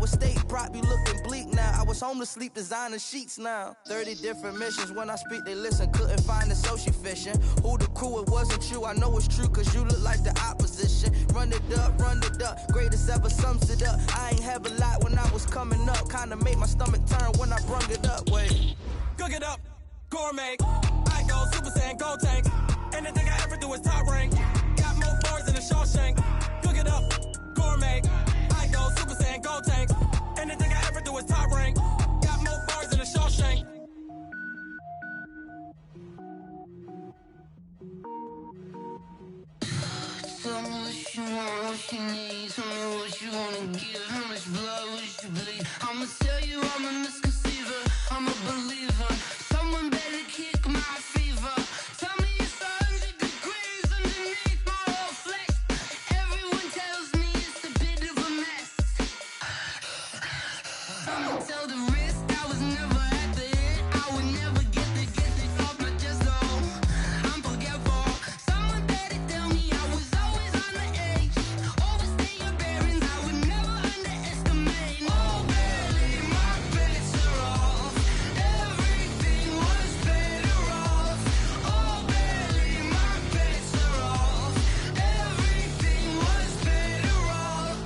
estate prop, you looking bleak now. I was home to sleep, designing sheets now. 30 different missions, when I speak they listen. Couldn't find the social fishing. Who the crew, it wasn't you, I know it's true, cause you look like the opposition. Run it up, greatest ever sums it up. I ain't have a lot when I was coming up. Kinda made my stomach turn when I brung it up, wait. Cook it up, gourmet. I go Super Saiyan, go tank. Anything I ever do is top rank. Got more bars than a Shawshank. Cook it up, gourmet. I go Super Saiyan, go tank. Anything I ever do is top rank. Got more bars than a Shawshank. Tell me what you want, what you need. Tell me what you wanna give. How much blood would you bleed? I'ma tell you I'm a misconceiver. I'm a believer. Someone better kick my fever. Tell me it's 100 degrees underneath my whole flesh. Everyone tells me it's a bit of a mess. I'ma tell the risk I was never at the hit. I would never get this off my chest though. I'm forgetful. Someone better tell me I was always on the edge. Overstay your bearings, I would never underestimate. Oh baby, my bets are off. Everything was better off. Oh baby, my bets are off. Everything was better off.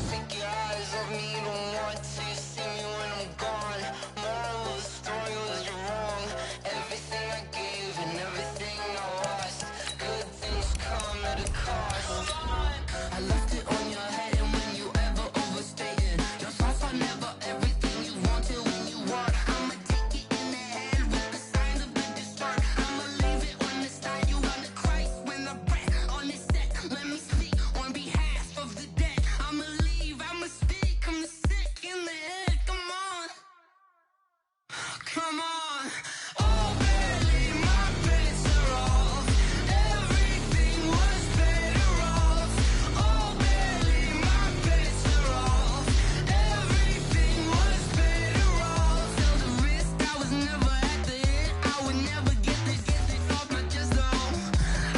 Take your eyes off me, you don't want to see me when I'm gone. Moral of the story was you're wrong. Everything I gave and everything I lost. Good things come at a cost. I left it on your head, and when you ever overstated, your thoughts are never everything you wanted when you want. I'ma take it in the head with the signs of the destroyed. I'ma leave it on the side. You on the Christ when I breath on this set. Let me speak on behalf of the dead. I'ma leave, I'ma speak. I'm sick in the head. Come on, come on. Oh baby, my bets are off. Everything was better off. Oh baby, my bets are off. Everything was better off. Tell the risk I was never at the hit. I would never get this off my chest though.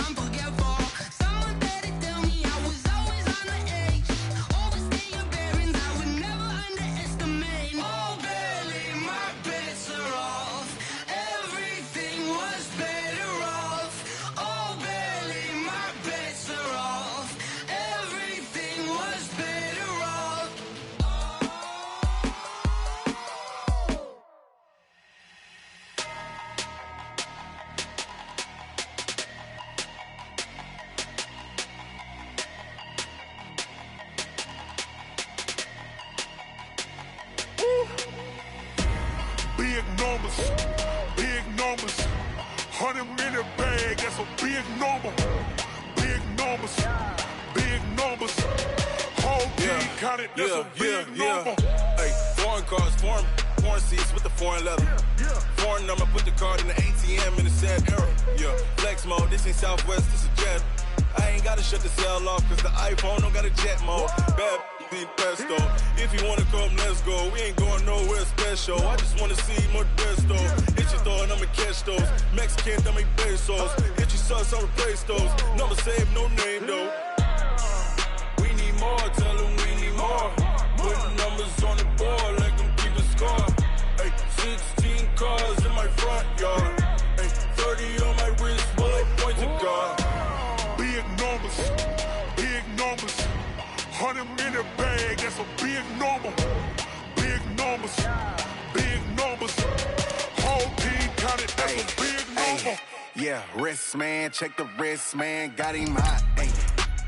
I'm forgetful. Someone better tell me I was always on the edge. Overstay your bearings, I would never underestimate. Oh baby, my bets are off. Everything was better off. Oh baby, my bets are off. Everything was better off. Big numbers, big numbers. 100 in a bag, that's a big number. Big numbers, big numbers. Whole team counted, that's a big number. Hey, foreign cars, foreign seats with the foreign leather. Foreign number, put the card in the ATM in the sad era. Yeah, flex mode, this ain't Southwest, this a jet. I ain't gotta shut the cell off, cause the iPhone don't got a jet mode. Bad need pesto. If you wanna come, let's go. We ain't going nowhere special. I just wanna see more pesto. Hit your throw and I'ma catch those. Mexican, dame pesos. Hit your sauce, I'll replace those. Number save, no name though. We need more, tell them we need more. Putting numbers on the board like I'm keeping score. Hey, 16 cars in my front yard. Hey, 30 on my wrist, bullet point to God. Big numbers, big numbers. 100 in a bag, that's a big number. Big numbers, big numbers. Whole team counted, that's a big number. Yeah, wrist man, check the wrist man, got him hot. Ay,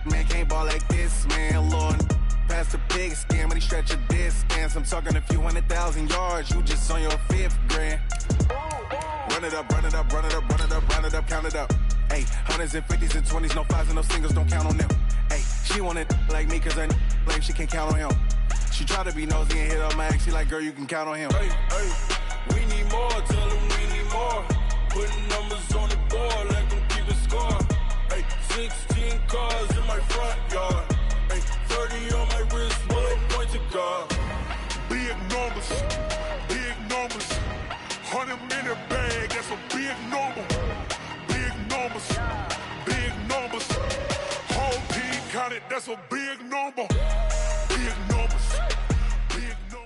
man can't ball like this, man. Lord, past the big scam, but he stretch a distance. I'm talking a few 100,000 yards, you just on your 5th grand. Run it up, run it up, run it up, run it up, run it up, count it up. Ay, hundreds and 50s and 20s, no 5s and no singles, don't count on them. Ay, she want it like me, cause her like she can't count on him. She try to be nosy and hit up my ex, she like, girl, you can count on him. Hey, hey, we need more, tell them we need more. Putting numbers on the board like I'm keeping score. Hey, 16 cars in my front yard. Hey, 30 on my wrist, bullet point to God. Big numbers, big numbers. 100 in a bag, that's a big number. Big numbers, big numbers. Whole team counted, that's a big number. Big numbers, big numbers.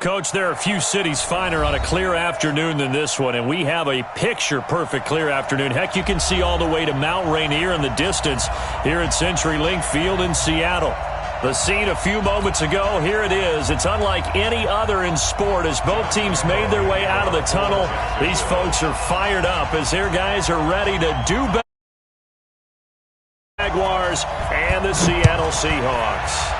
Coach, there are a few cities finer on a clear afternoon than this one, and we have a picture-perfect clear afternoon. Heck, you can see all the way to Mount Rainier in the distance here at CenturyLink Field in Seattle. The scene a few moments ago, here it is. It's unlike any other in sport as both teams made their way out of the tunnel. These folks are fired up as their guys are ready to do better. Jaguars and the Seattle Seahawks.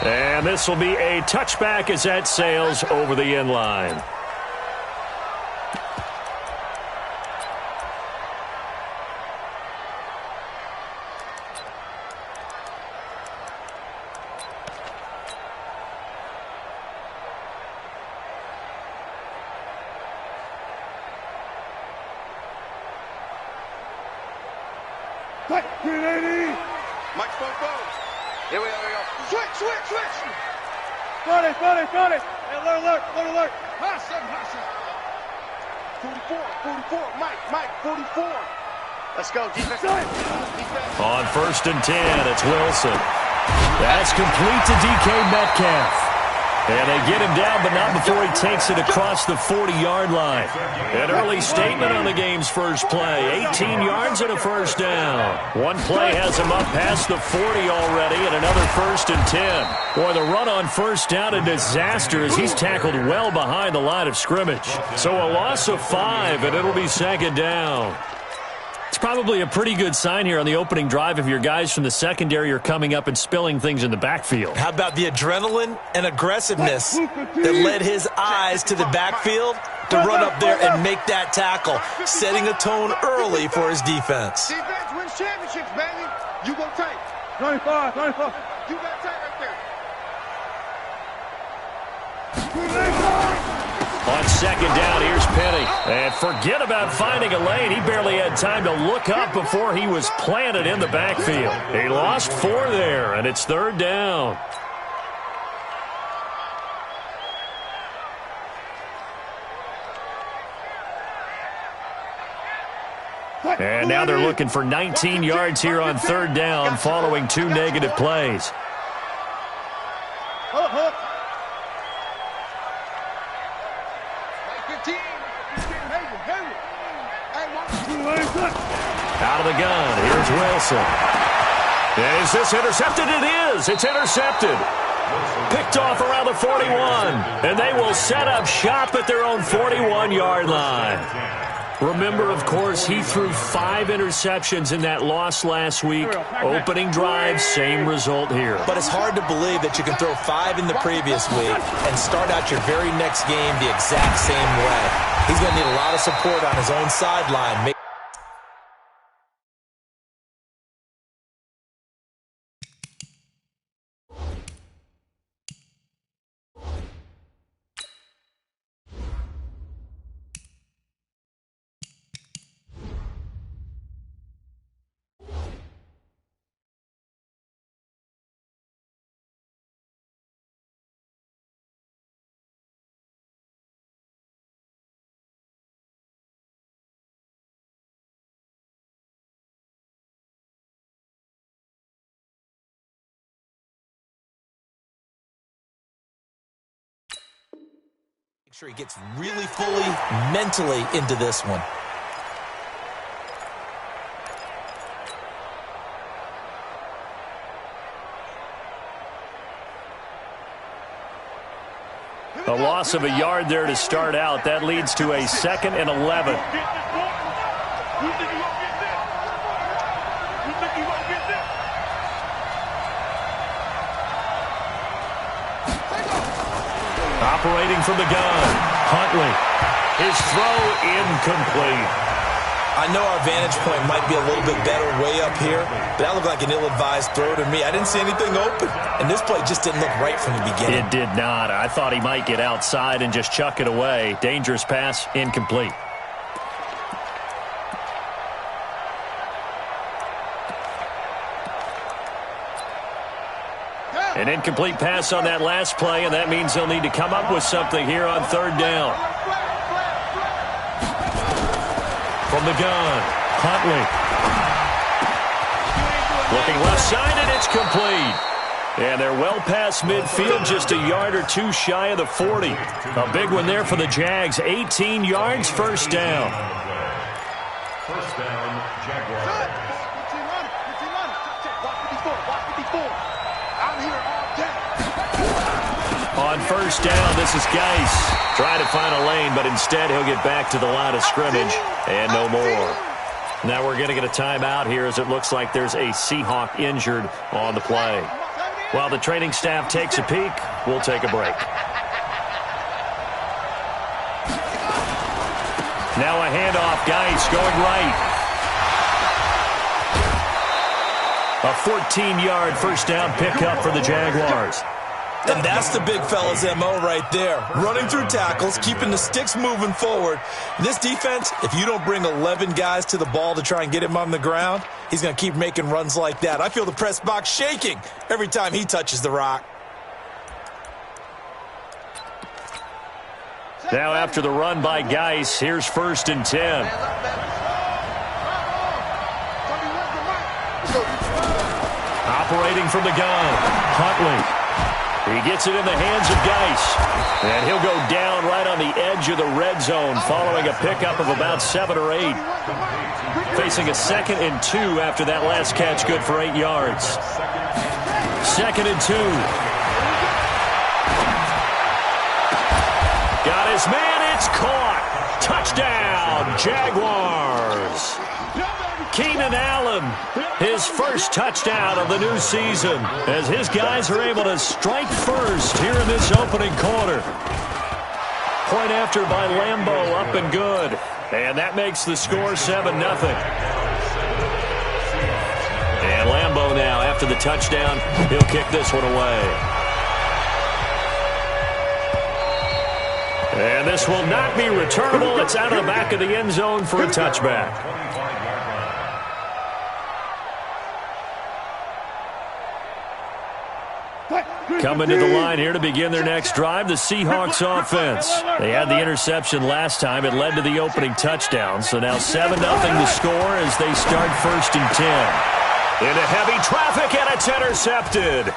And this will be a touchback as that sails over the end line. Mike, here we go. Switch. Got it. Hey, alert. Hot shot. 44. Mike, 44. Let's go, defense. On 1st and 10, it's Wilson. That's complete to DK Metcalf. And they get him down, but not before he takes it across the 40-yard line. An early statement on the game's first play. 18 yards and a first down. One play has him up past the 40 already, and another 1st and 10. Boy, the run on first down a disaster as he's tackled well behind the line of scrimmage. So a loss of 5, and it'll be 2nd down. It's probably a pretty good sign here on the opening drive if your guys from the secondary are coming up and spilling things in the backfield. How about the adrenaline and aggressiveness that led his eyes to the backfield to run up there and make that tackle, setting a tone early for his defense. Defense wins championships, baby. You go tight. 25. You got tight right there. On 2nd down, here's Penny. And forget about finding a lane. He barely had time to look up before he was planted in the backfield. He lost 4 there, and it's 3rd down. And now they're looking for 19 yards here on 3rd down following 2 negative plays. Out of the gun, here's Wilson. Is this intercepted? It is. It's intercepted. Picked off around the 41. And they will set up shop at their own 41-yard line. Remember, of course, he threw 5 interceptions in that loss last week. Opening drive, same result here. But it's hard to believe that you can throw 5 in the previous week and start out your very next game the exact same way. He's going to need a lot of support on his own sideline. Make sure he gets really fully mentally into this one. A loss of a yard there to start out. That leads to a 2nd and 11. Operating from the gun, Huntley. His throw incomplete. I know our vantage point might be a little bit better way up here, but that looked like an ill-advised throw to me. I didn't see anything open, and this play just didn't look right from the beginning. It did not. I thought he might get outside and just chuck it away. Dangerous pass, incomplete. An incomplete pass on that last play, and that means they'll need to come up with something here on 3rd down. From the gun, Huntley. Looking left side, and it's complete. And they're well past midfield, just a yard or two shy of the 40. A big one there for the Jags. 18 yards, first down. First down, Jaguars. I'm here all day. On first down, this is Geis. Trying to find a lane, but instead he'll get back to the line of scrimmage and no more. Now we're going to get a timeout here as it looks like there's a Seahawk injured on the play. While the training staff takes a peek, we'll take a break. Now a handoff, Geis going right. A 14-yard first down pickup for the Jaguars. And that's the big fella's MO right there. Running through tackles, keeping the sticks moving forward. This defense, if you don't bring 11 guys to the ball to try and get him on the ground, he's going to keep making runs like that. I feel the press box shaking every time he touches the rock. Now after the run by Geis, here's 1st and 10. Operating from the gun, Huntley. He gets it in the hands of Geis. And he'll go down right on the edge of the red zone following a pickup of about 7 or 8. Facing a 2nd and 2 after that last catch, good for 8 yards. 2nd and 2. Got his man, it's caught. Touchdown, Jaguars. Keenan Allen, his first touchdown of the new season, as his guys are able to strike first here in this opening quarter. Point after by Lambeau, up and good. And that makes the score 7-0. And Lambeau now, after the touchdown, he'll kick this one away. And this will not be returnable. It's out of the back of the end zone for a touchback. Coming to the line here to begin their next drive, the Seahawks offense. They had the interception last time. It led to the opening touchdown. So now 7-0 the score as they start 1st and 10. Into heavy traffic, and it's intercepted.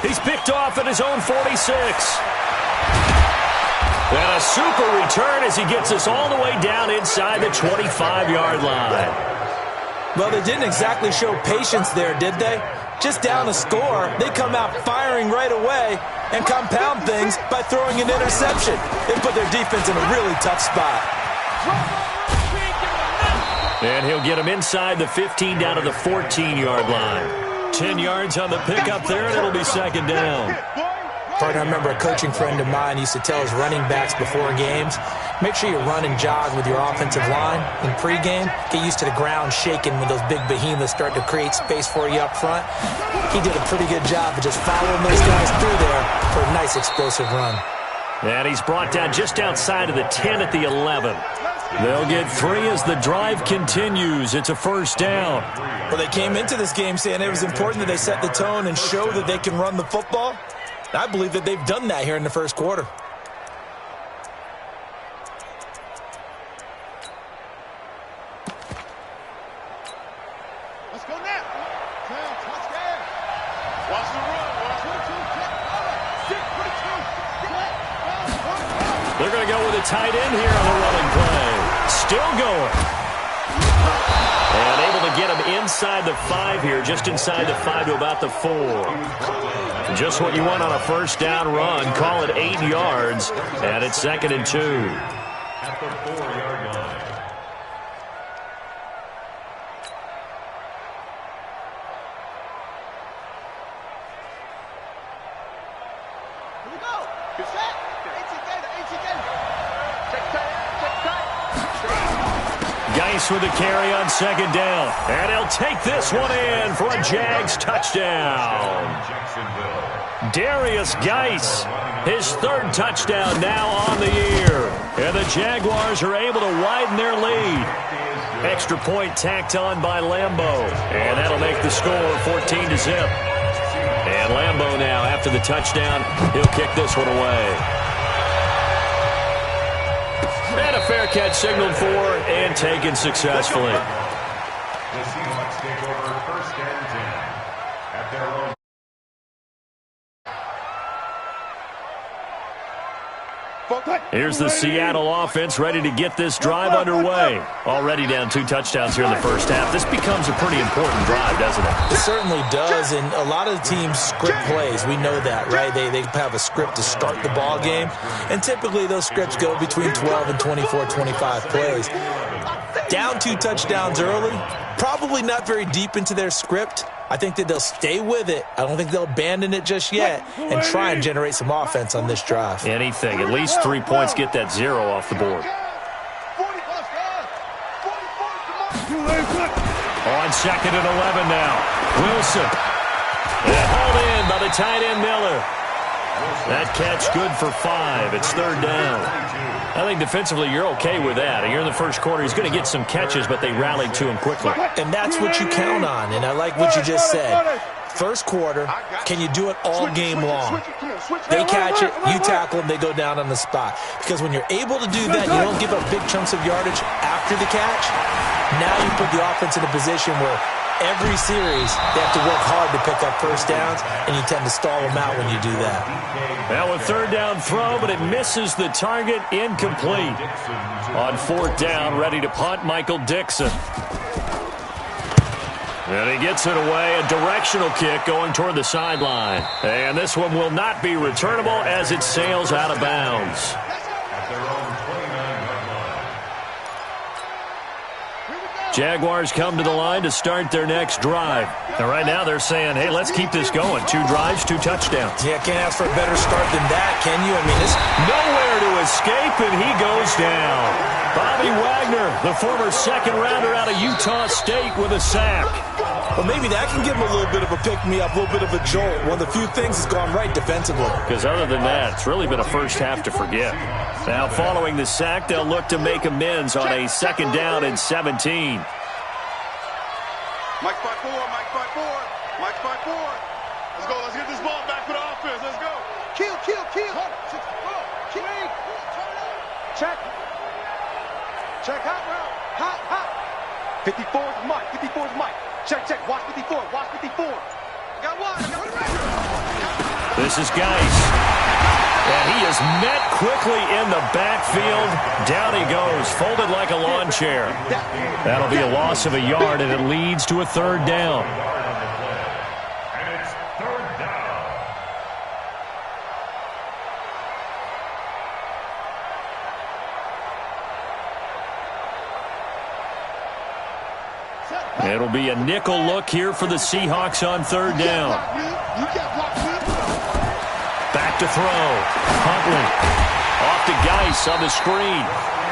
He's picked off at his own 46. And a super return as he gets us all the way down inside the 25-yard line. Well, they didn't exactly show patience there, did they? Just down a score, they come out firing right away and compound things by throwing an interception. They put their defense in a really tough spot. And he'll get him inside the 15 down to the 14-yard line. 10 yards on the pickup there, and it'll be 2nd down. Partner, I remember a coaching friend of mine used to tell his running backs before games, make sure you run and jog with your offensive line in pregame. Get used to the ground shaking when those big behemoths start to create space for you up front. He did a pretty good job of just following those guys through there for a nice explosive run. And he's brought down just outside of the 10 at the 11. They'll get 3 as the drive continues. It's a 1st down. Well, they came into this game saying it was important that they set the tone and show that they can run the football. I believe that they've done that here in the 1st quarter. Let's go now. Touchdown. Watch the run. They're going to go with a tight end here on the running play. Still going. And able to get him inside the 5 here, just inside the 5 to about the 4. Just what you want on a 1st down run. Call it 8 yards, and it's 2nd and 2. At the 4-yard line. Here we go. Good set. Geis with a carry on 2nd down. And he'll take this one in for a Jags touchdown. Darius Geis, his 3rd touchdown now on the year. And the Jaguars are able to widen their lead. Extra point tacked on by Lambeau. And that'll make the score 14-0. And Lambeau now, after the touchdown, he'll kick this one away. And a fair catch signaled for and taken successfully. The Seahawks take over 1st and 10 at their own. Here's the Seattle offense ready to get this drive underway. Already down 2 touchdowns here in the first half. This becomes a pretty important drive, doesn't it? It certainly does, and a lot of the teams script plays. We know that, right? They have a script to start the ball game, and typically those scripts go between 12 and 24, 25 plays. Down 2 touchdowns early, probably not very deep into their script. I think that they'll stay with it. I don't think they'll abandon it just yet and try and generate some offense on this drive. Anything. At least 3 points, get that 0 off the board. On 2nd and 11 now. Wilson. And hauled in by the tight end Miller. That catch good for 5. It's 3rd down. I think defensively you're okay with that. You're in the first quarter. He's going to get some catches, but they rallied to him quickly. And that's what you count on, and I like what you just said. First quarter, can you do it all game long? They catch it, you tackle them, they go down on the spot. Because when you're able to do that, you don't give up big chunks of yardage after the catch. Now you put the offense in a position where every series they have to work hard to pick up first downs, and you tend to stall them out when you do that. Now a 3rd down throw, but it misses the target, incomplete. On 4th down, ready to punt, Michael Dixon. And he gets it away, a directional kick going toward the sideline. And this one will not be returnable as it sails out of bounds. Jaguars come to the line to start their next drive. And right now they're saying, hey, let's keep this going. 2 drives, 2 touchdowns. Yeah, can't ask for a better start than that, can you? I mean, it's nowhere to escape, and he goes down. Bobby Wagner, the former 2nd rounder out of Utah State, with a sack. Well, maybe that can give him a little bit of a pick-me-up, a little bit of a jolt. One of the few things that's gone right defensively. Because other than that, it's really been a first half to forget. Now, following the sack, they'll look to make amends on a 2nd down and 17. Mike 5-4, Mike 5-4, Mike 5-4. Let's go, let's get this ball back for the offense, let's go. Kill. Check. Check, hot. 54 is Mike. Check, watch 54. Got one. This is Geis. And he is met quickly in the backfield. Down he goes, folded like a lawn chair. That'll be a loss of a yard, and it leads to a 3rd down. And it's 3rd down. It'll be a nickel look here for the Seahawks on 3rd down. Back to throw. Huntley. Off to Geis on the screen.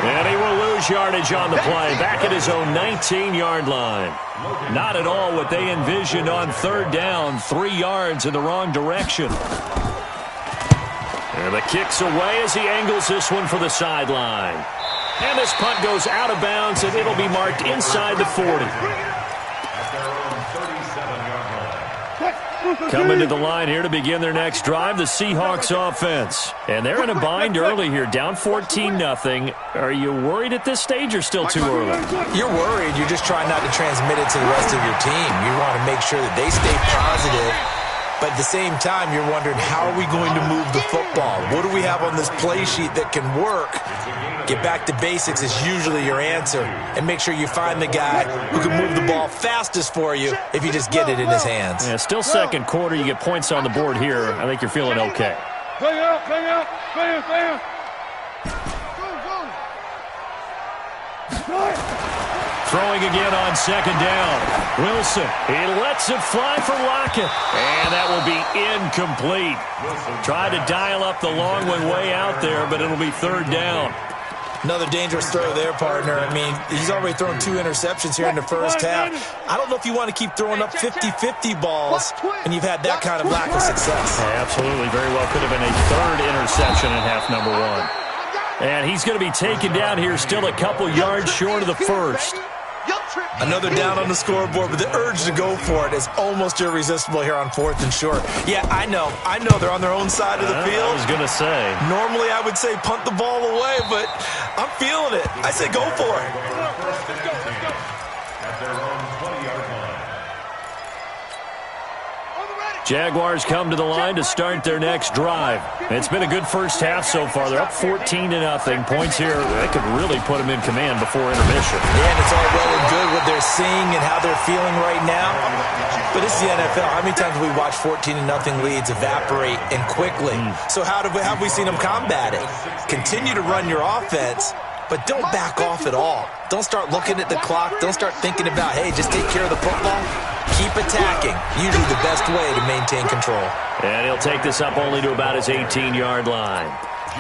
And he will lose yardage on the play. Back at his own 19-yard line. Not at all what they envisioned on 3rd down. 3 yards in the wrong direction. And the kick's away as he angles this one for the sideline. And this punt goes out of bounds, and it'll be marked inside the 40. Coming to the line here to begin their next drive, the Seahawks offense. And they're in a bind early here, down 14-0. Are you worried at this stage or still too early? You're worried. You're just trying not to transmit it to the rest of your team. You want to make sure that they stay positive. But at the same time, you're wondering, how are we going to move the football? What do we have on this play sheet that can work? Get back to basics is usually your answer. And make sure you find the guy who can move the ball fastest for you if you just get it in his hands. Yeah, still 2nd quarter. You get points on the board here. I think you're feeling okay. Bring out. Throwing again on 2nd down. Wilson, he lets it fly for Lockett. And that will be incomplete. Tried to dial up the long one way out there, but it'll be 3rd down. Another dangerous throw there, partner. I mean, he's already thrown 2 interceptions here in the first half. I don't know if you want to keep throwing up 50-50 balls, and you've had that kind of lack of success. Yeah, absolutely. Very well could have been a 3rd interception in half number 1. And he's going to be taken down here, still a couple yards short of the 1st. Another down on the scoreboard, but the urge to go for it is almost irresistible here on 4th and short. Yeah, I know they're on their own side of the field. I was going to say. Normally I would say punt the ball away, but I'm feeling it. I say go for it. At their own 20-yard line. On the ready. Jaguars come to the line to start their next drive. It's been a good first half so far. They're up 14-0. Points here, they could really put them in command before intermission. Yeah, and it's all well and good what they're seeing and how they're feeling right now. But it's the NFL. How many times have we watched 14-0 leads evaporate and quickly? So how have we seen them combat it? Continue to run your offense, but don't back off at all. Don't start looking at the clock. Don't start thinking about, hey, just take care of the football. Keep attacking. Usually the best way to maintain control. And he'll take this up only to about his 18-yard line.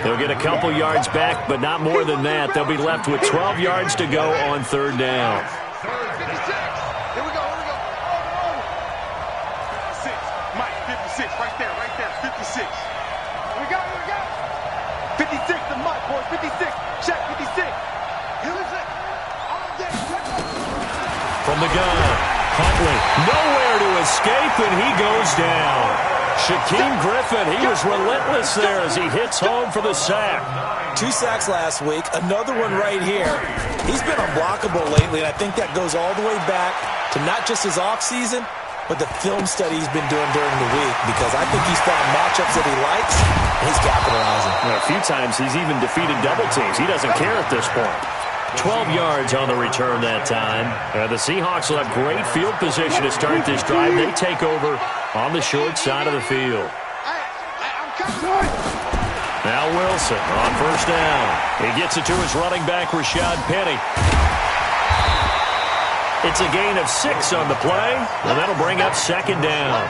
He'll get a couple yards back, but not more than that. They'll be left with 12 yards to go on third down. Here we go. Mike, 56, right there, 56. We go. 56 to Mike, boys, 56. Check, 56. From the gun, Huntley, nowhere to escape, and he goes down. Shaquem Griffin, he was relentless there as he hits home for the sack. 2 sacks last week, another one right here. He's been unblockable lately, and I think that goes all the way back to not just his offseason, but the film study he's been doing during the week, because I think he's found matchups that he likes, and he's capitalizing. A few times he's even defeated double teams. He doesn't care at this point. 12 yards on the return that time. The Seahawks will have great field position to start this drive. They take over on the short side of the field. Now Wilson on first down. He gets it to his running back, Rashad Penny. It's a gain of 6 on the play, and that'll bring up second down.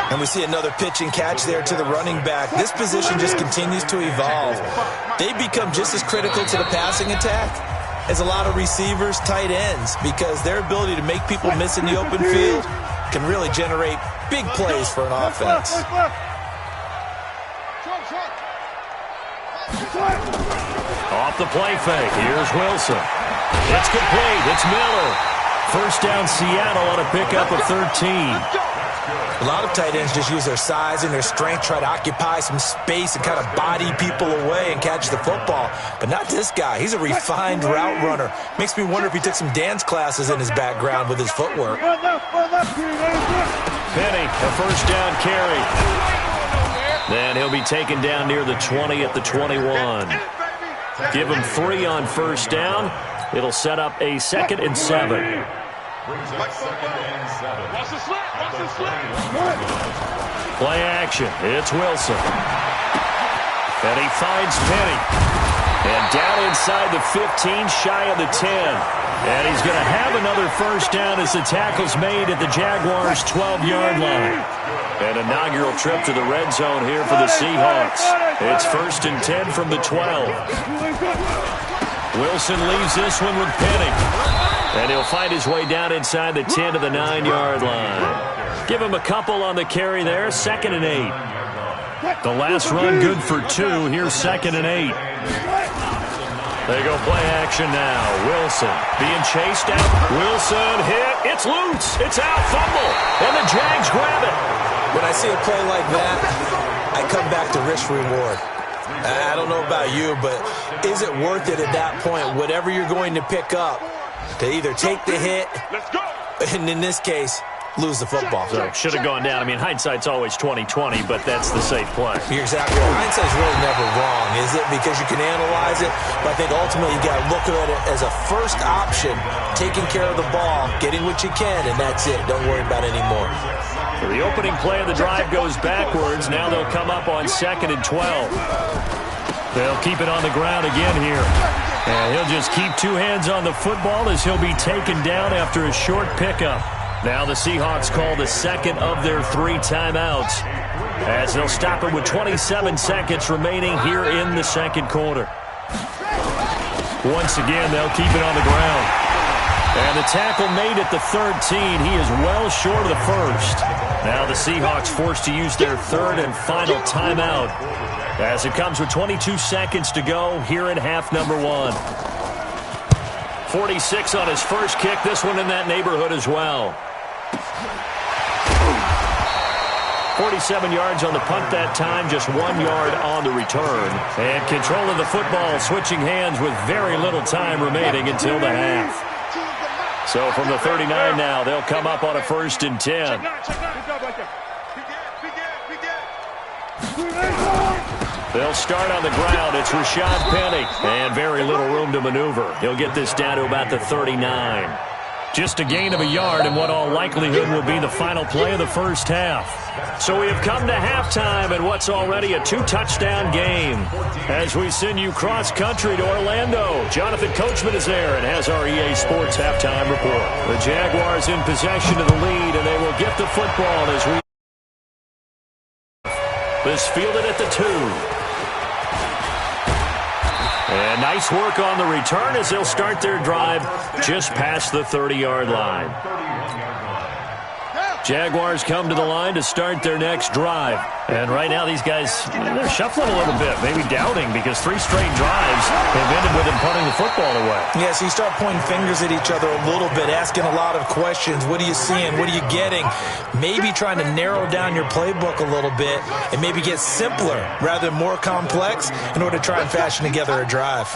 And we see another pitch and catch there to the running back. This position just continues to evolve. They become just as critical to the passing attack as a lot of receivers, tight ends, because their ability to make people miss in the open field can really generate big plays for an offense. Off the play fake, here's Wilson. It's complete, it's Miller. First down Seattle on a pickup of 13. A lot of tight ends just use their size and their strength, try to occupy some space and kind of body people away and catch the football. But not this guy. He's a refined route runner. Makes me wonder if he took some dance classes in his background with his footwork. Penny, a first down carry. Then he'll be taken down near the 20 at the 21. Give him 3 on first down. It'll set up a 2nd and 7. Play action. It's Wilson. And he finds Penny. And down inside the 15, shy of the 10. And he's going to have another first down as the tackle's made at the Jaguars' 12-yard line. An inaugural trip to the red zone here for the Seahawks. It's 1st and 10 from the 12. Wilson leaves this one with Penny. And he'll find his way down inside the 10 to the 9-yard line. Give him a couple on the carry there, 2nd and 8. The last run good for 2. Here's 2nd and 8. They go play action now. Wilson being chased out. Wilson hit. It's loose. It's out. Fumble. And the Jags grab it. When I see a play like that, I come back to risk reward. I don't know about you, but is it worth it at that point, whatever you're going to pick up, to either take the hit, and in this case, lose the football? So should have gone down. I mean, hindsight's always 20/20, but that's the safe play. You're exactly right. Hindsight's really never wrong, is it? Because you can analyze it, but I think ultimately you got to look at it as a first option, taking care of the ball, getting what you can, and that's it. Don't worry about it anymore. So the opening play of the drive goes backwards. Now they'll come up on 2nd and 12. They'll keep it on the ground again here. And he'll just keep 2 hands on the football as he'll be taken down after a short pickup. Now the Seahawks call the 2nd of their 3 timeouts as they'll stop it with 27 seconds remaining here in the 2nd quarter. Once again, they'll keep it on the ground. And the tackle made at the 13. He is well short of the 1st. Now the Seahawks forced to use their 3rd and final timeout as it comes with 22 seconds to go here in half number 1. 46 on his first kick. This one in that neighborhood as well. 47 yards on the punt that time, just 1 yard on the return. And controlling the football, switching hands with very little time remaining until the half. So from the 39 now, they'll come up on a 1st and 10. They'll start on the ground. It's Rashad Penny. And very little room to maneuver. He'll get this down to about the 39. Just a gain of a yard in what all likelihood will be the final play of the first half. So we have come to halftime in what's already a 2-touchdown game. As we send you cross-country to Orlando, Jonathan Coachman is there and has our EA Sports halftime report. The Jaguars in possession of the lead, and they will get the football as we... This fielded at the 2. And nice work on the return as they'll start their drive just past the 30-yard line. Jaguars come to the line to start their next drive. And right now these guys, they're shuffling a little bit, maybe doubting, because 3 straight drives have ended with them punting the football away. Yeah, so you start pointing fingers at each other a little bit, asking a lot of questions. What are you seeing? What are you getting? Maybe trying to narrow down your playbook a little bit and maybe get simpler rather than more complex in order to try and fashion together a drive.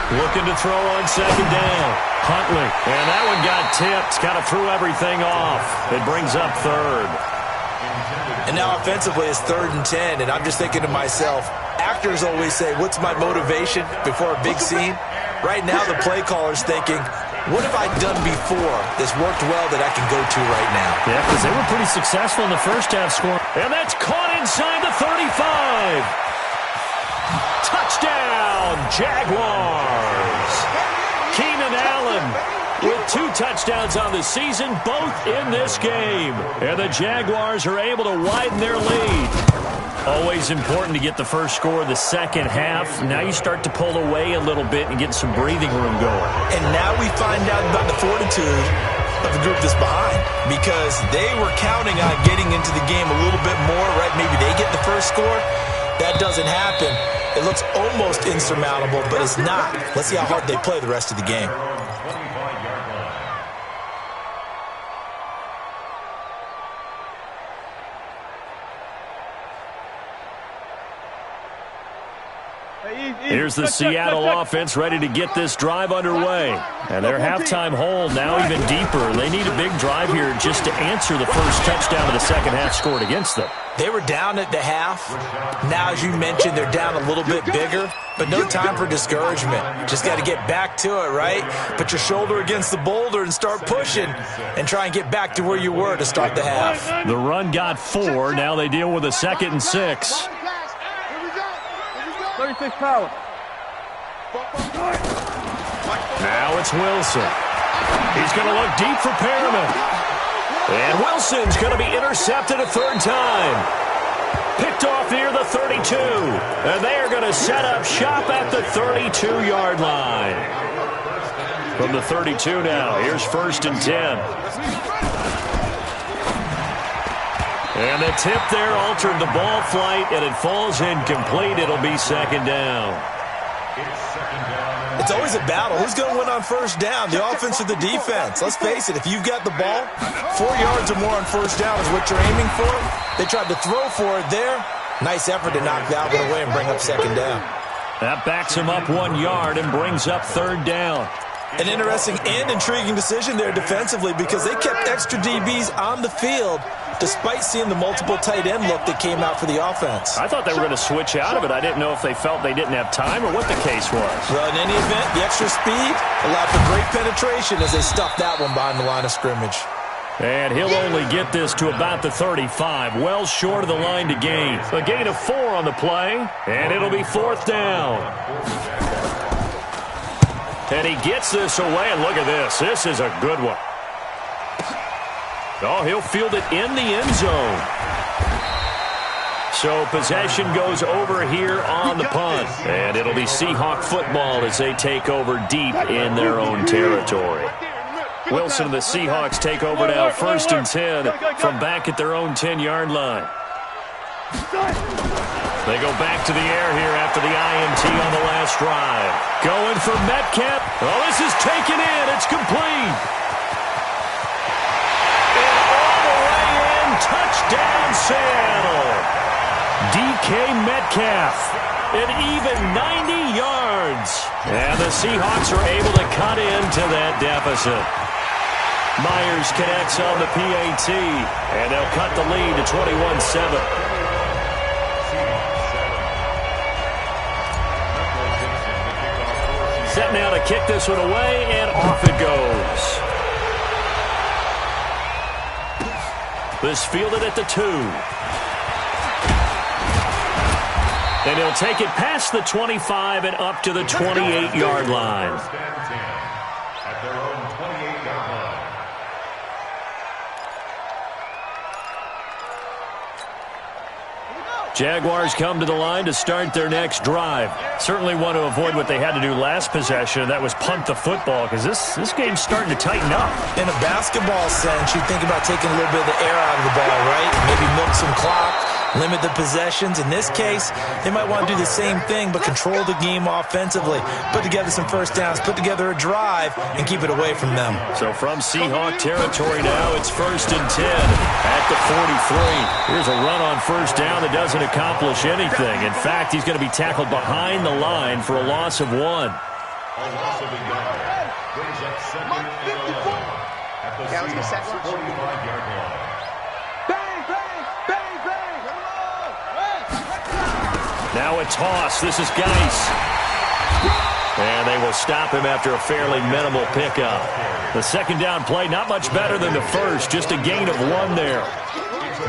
Looking to throw on second down. Huntley. And that one got tipped. Kind of threw everything off. It brings up third. And now offensively it's 3rd and 10. And I'm just thinking to myself, actors always say, what's my motivation before a big scene? Right now the play caller's thinking, what have I done before that's worked well that I can go to right now? Yeah, because they were pretty successful in the first half scoring. And that's caught inside the 35. Touchdown, Jaguars. Keenan Allen with 2 touchdowns on the season, both in this game. And the Jaguars are able to widen their lead. Always important to get the first score of the second half. Now you start to pull away a little bit and get some breathing room going. And now we find out about the fortitude of the group that's behind, because they were counting on getting into the game a little bit more, right? Maybe they get the first score. That doesn't happen. It looks almost insurmountable, but it's not. Let's see how hard they play the rest of the game. Here's the Seattle offense ready to get this drive underway. And their halftime hole now even deeper. They need a big drive here just to answer the first touchdown of the second half scored against them. They were down at the half. Now, as you mentioned, they're down a little bit bigger, but no time for discouragement. Just got to get back to it, right? Put your shoulder against the boulder and start pushing and try and get back to where you were to start the half. The run got 4. Now they deal with a 2nd and 6. 36 power. Now it's Wilson. He's going to look deep for Perriman. And Wilson's going to be intercepted a 3rd time. Picked off near the 32. And they are going to set up shop at the 32-yard line. From the 32 now, here's 1st and 10. And the tip there altered the ball flight, and it falls incomplete. It'll be 2nd down. It's always a battle. Who's going to win on 1st down, the offense or the defense? Let's face it, if you've got the ball, 4 yards or more on 1st down is what you're aiming for. They tried to throw for it there. Nice effort to knock that one away and bring up 2nd down. That backs him up 1 yard and brings up 3rd down. An interesting and intriguing decision there defensively, because they kept extra DBs on the field despite seeing the multiple tight end look that came out for the offense. I thought they were going to switch out of it. I didn't know if they felt they didn't have time or what the case was. Well, in any event, the extra speed allowed for great penetration as they stuffed that one behind the line of scrimmage. And he'll only get this to about the 35, well short of the line to gain. A gain of 4 on the play, and it'll be 4th down. And he gets this away, and look at this. This is a good one. Oh, he'll field it in the end zone. So possession goes over here on the punt. And it'll be Seahawk football as they take over deep in their own territory. Wilson and the Seahawks take over now, 1st and 10 from back at their own 10-yard line. They go back to the air here after the INT on the last drive. Going for Metcalf. Oh, this is taken in. It's complete. And all the way in, touchdown Seattle. DK Metcalf, an even 90 yards. And the Seahawks are able to cut into that deficit. Myers connects on the PAT, and they'll cut the lead to 21-7. set now to kick this one away, and off it goes. This fielded at the 2. And he'll take it past the 25 and up to the 28-yard line. At their own 28-yard line. Jaguars come to the line to start their next drive. Certainly want to avoid what they had to do last possession, and that was punt the football, because this game's starting to tighten up. In a basketball sense, you think about taking a little bit of the air out of the ball, right? Maybe milk some clock, limit the possessions. In this case, they might want to do the same thing, but control the game offensively. Put together some first downs, put together a drive, and keep it away from them. So from Seahawk territory now, it's 1st and 10 at the 43. Here's a run on first down that doesn't accomplish anything. In fact, he's going to be tackled behind the line for a loss of 1. A loss of a yard. Brings up 2nd and 11 at the Seahawks 45-yard line. Now a toss. This is Geis. And they will stop him after a fairly minimal pickup. The second down play, not much better than the first. Just a gain of 1 there.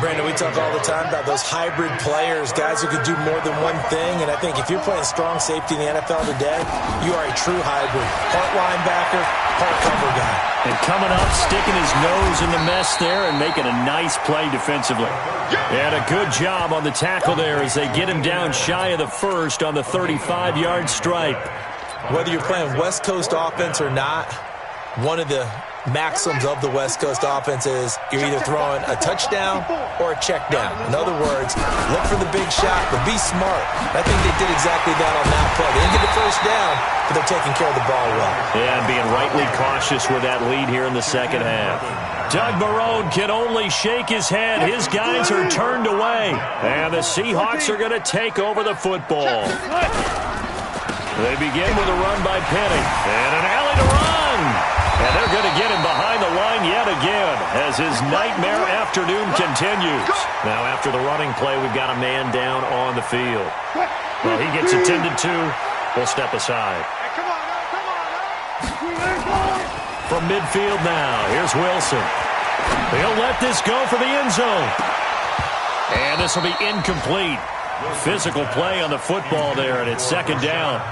Brandon, we talk all the time about those hybrid players, guys who could do more than one thing. And I think if you're playing strong safety in the NFL today, you are a true hybrid. Part linebacker, part cover guy. And coming up, sticking his nose in the mess there and making a nice play defensively. And a good job on the tackle there as they get him down shy of the first on the 35-yard stripe. Whether you're playing West Coast offense or not, one of the maxims of the West Coast offense is you're either throwing a touchdown or a check down. In other words, look for the big shot, but be smart. I think they did exactly that on that play. They didn't get the first down, but they're taking care of the ball well. Yeah, being rightly cautious with that lead here in the second half. Doug Marrone can only shake his head. His guys are turned away. And the Seahawks are going to take over the football. They begin with a run by Penny. And an alley to run. And they're going to get him behind the line yet again as his nightmare afternoon continues. Now, after the running play, we've got a man down on the field. Well, he gets attended to. We'll step aside. From midfield now, here's Wilson. He'll let this go for the end zone. And this will be incomplete. Physical play on the football there, and it's second down.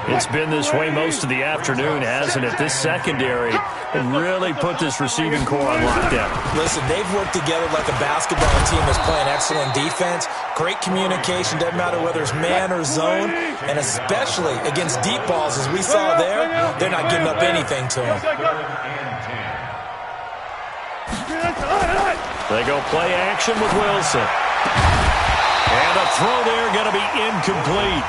It's been this way most of the afternoon, hasn't it? This secondary really put this receiving core on lockdown. Listen, they've worked together like a basketball team that's playing excellent defense. Great communication, doesn't matter whether it's man or zone, and especially against deep balls, as we saw there, they're not giving up anything to them. They go play action with Wilson. And a throw there going to be incomplete.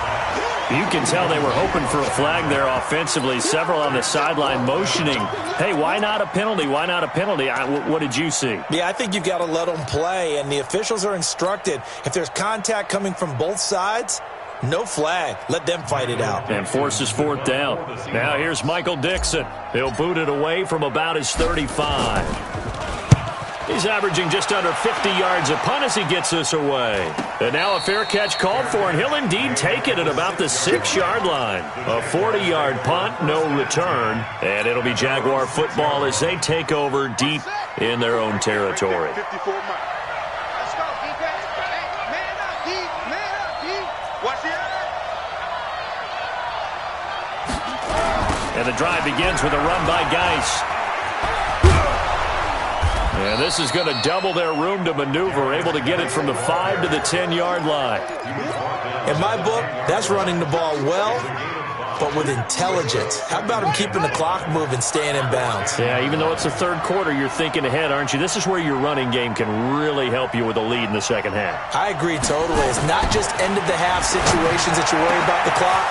You can tell they were hoping for a flag there offensively. Several on the sideline motioning, hey, why not a penalty? Why not a penalty? What did you see? Yeah, I think you've got to let them play, and the officials are instructed. If there's contact coming from both sides, no flag. Let them fight it out. And forces fourth down. Now here's Michael Dixon. He'll boot it away from about his 35. He's averaging just under 50 yards a punt as he gets this away. And now a fair catch called for, and he'll indeed take it at about the 6-yard line. A 40-yard punt, no return. And it'll be Jaguar football as they take over deep in their own territory. Let's go, defense. Hey, man up, D. Man up, D. Watch it. And the drive begins with a run by Geis. And this is going to double their room to maneuver, able to get it from the 5 to the 10-yard line. In my book, that's running the ball well, but with intelligence. How about him keeping the clock moving, staying in bounds? Yeah, even though it's the third quarter, you're thinking ahead, aren't you? This is where your running game can really help you with a lead in the second half. I agree totally. It's not just end-of-the-half situations that you worry about the clock.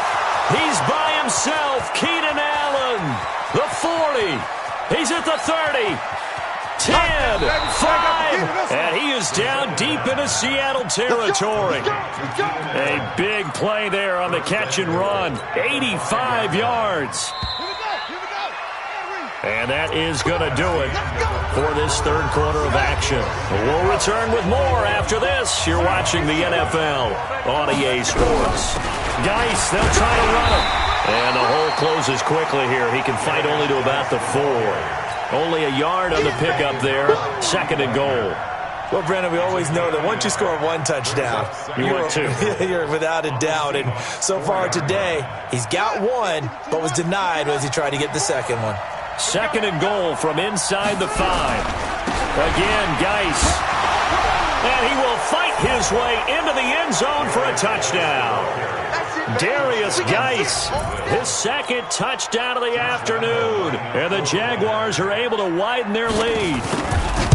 He's by himself, Keenan Allen, the 40. He's at the 30. 10, 5, and he is down deep into Seattle territory. A big play there on the catch and run. 85 yards. And that is going to do it for this third quarter of action. We'll return with more after this. You're watching the NFL on EA Sports. Geis, they'll try to run him. And the hole closes quickly here. He can fight only to about the 4. Only a yard on the pickup there. 2nd and goal. Well, Brandon, we always know that once you score one touchdown, want two. You're without a doubt. And so far today, he's got one, but was denied as he tried to get the second one. 2nd and goal from inside the 5. Again, Geis. And he will fight his way into the end zone for a touchdown. Darius Geis, his 2nd touchdown of the afternoon. And the Jaguars are able to widen their lead.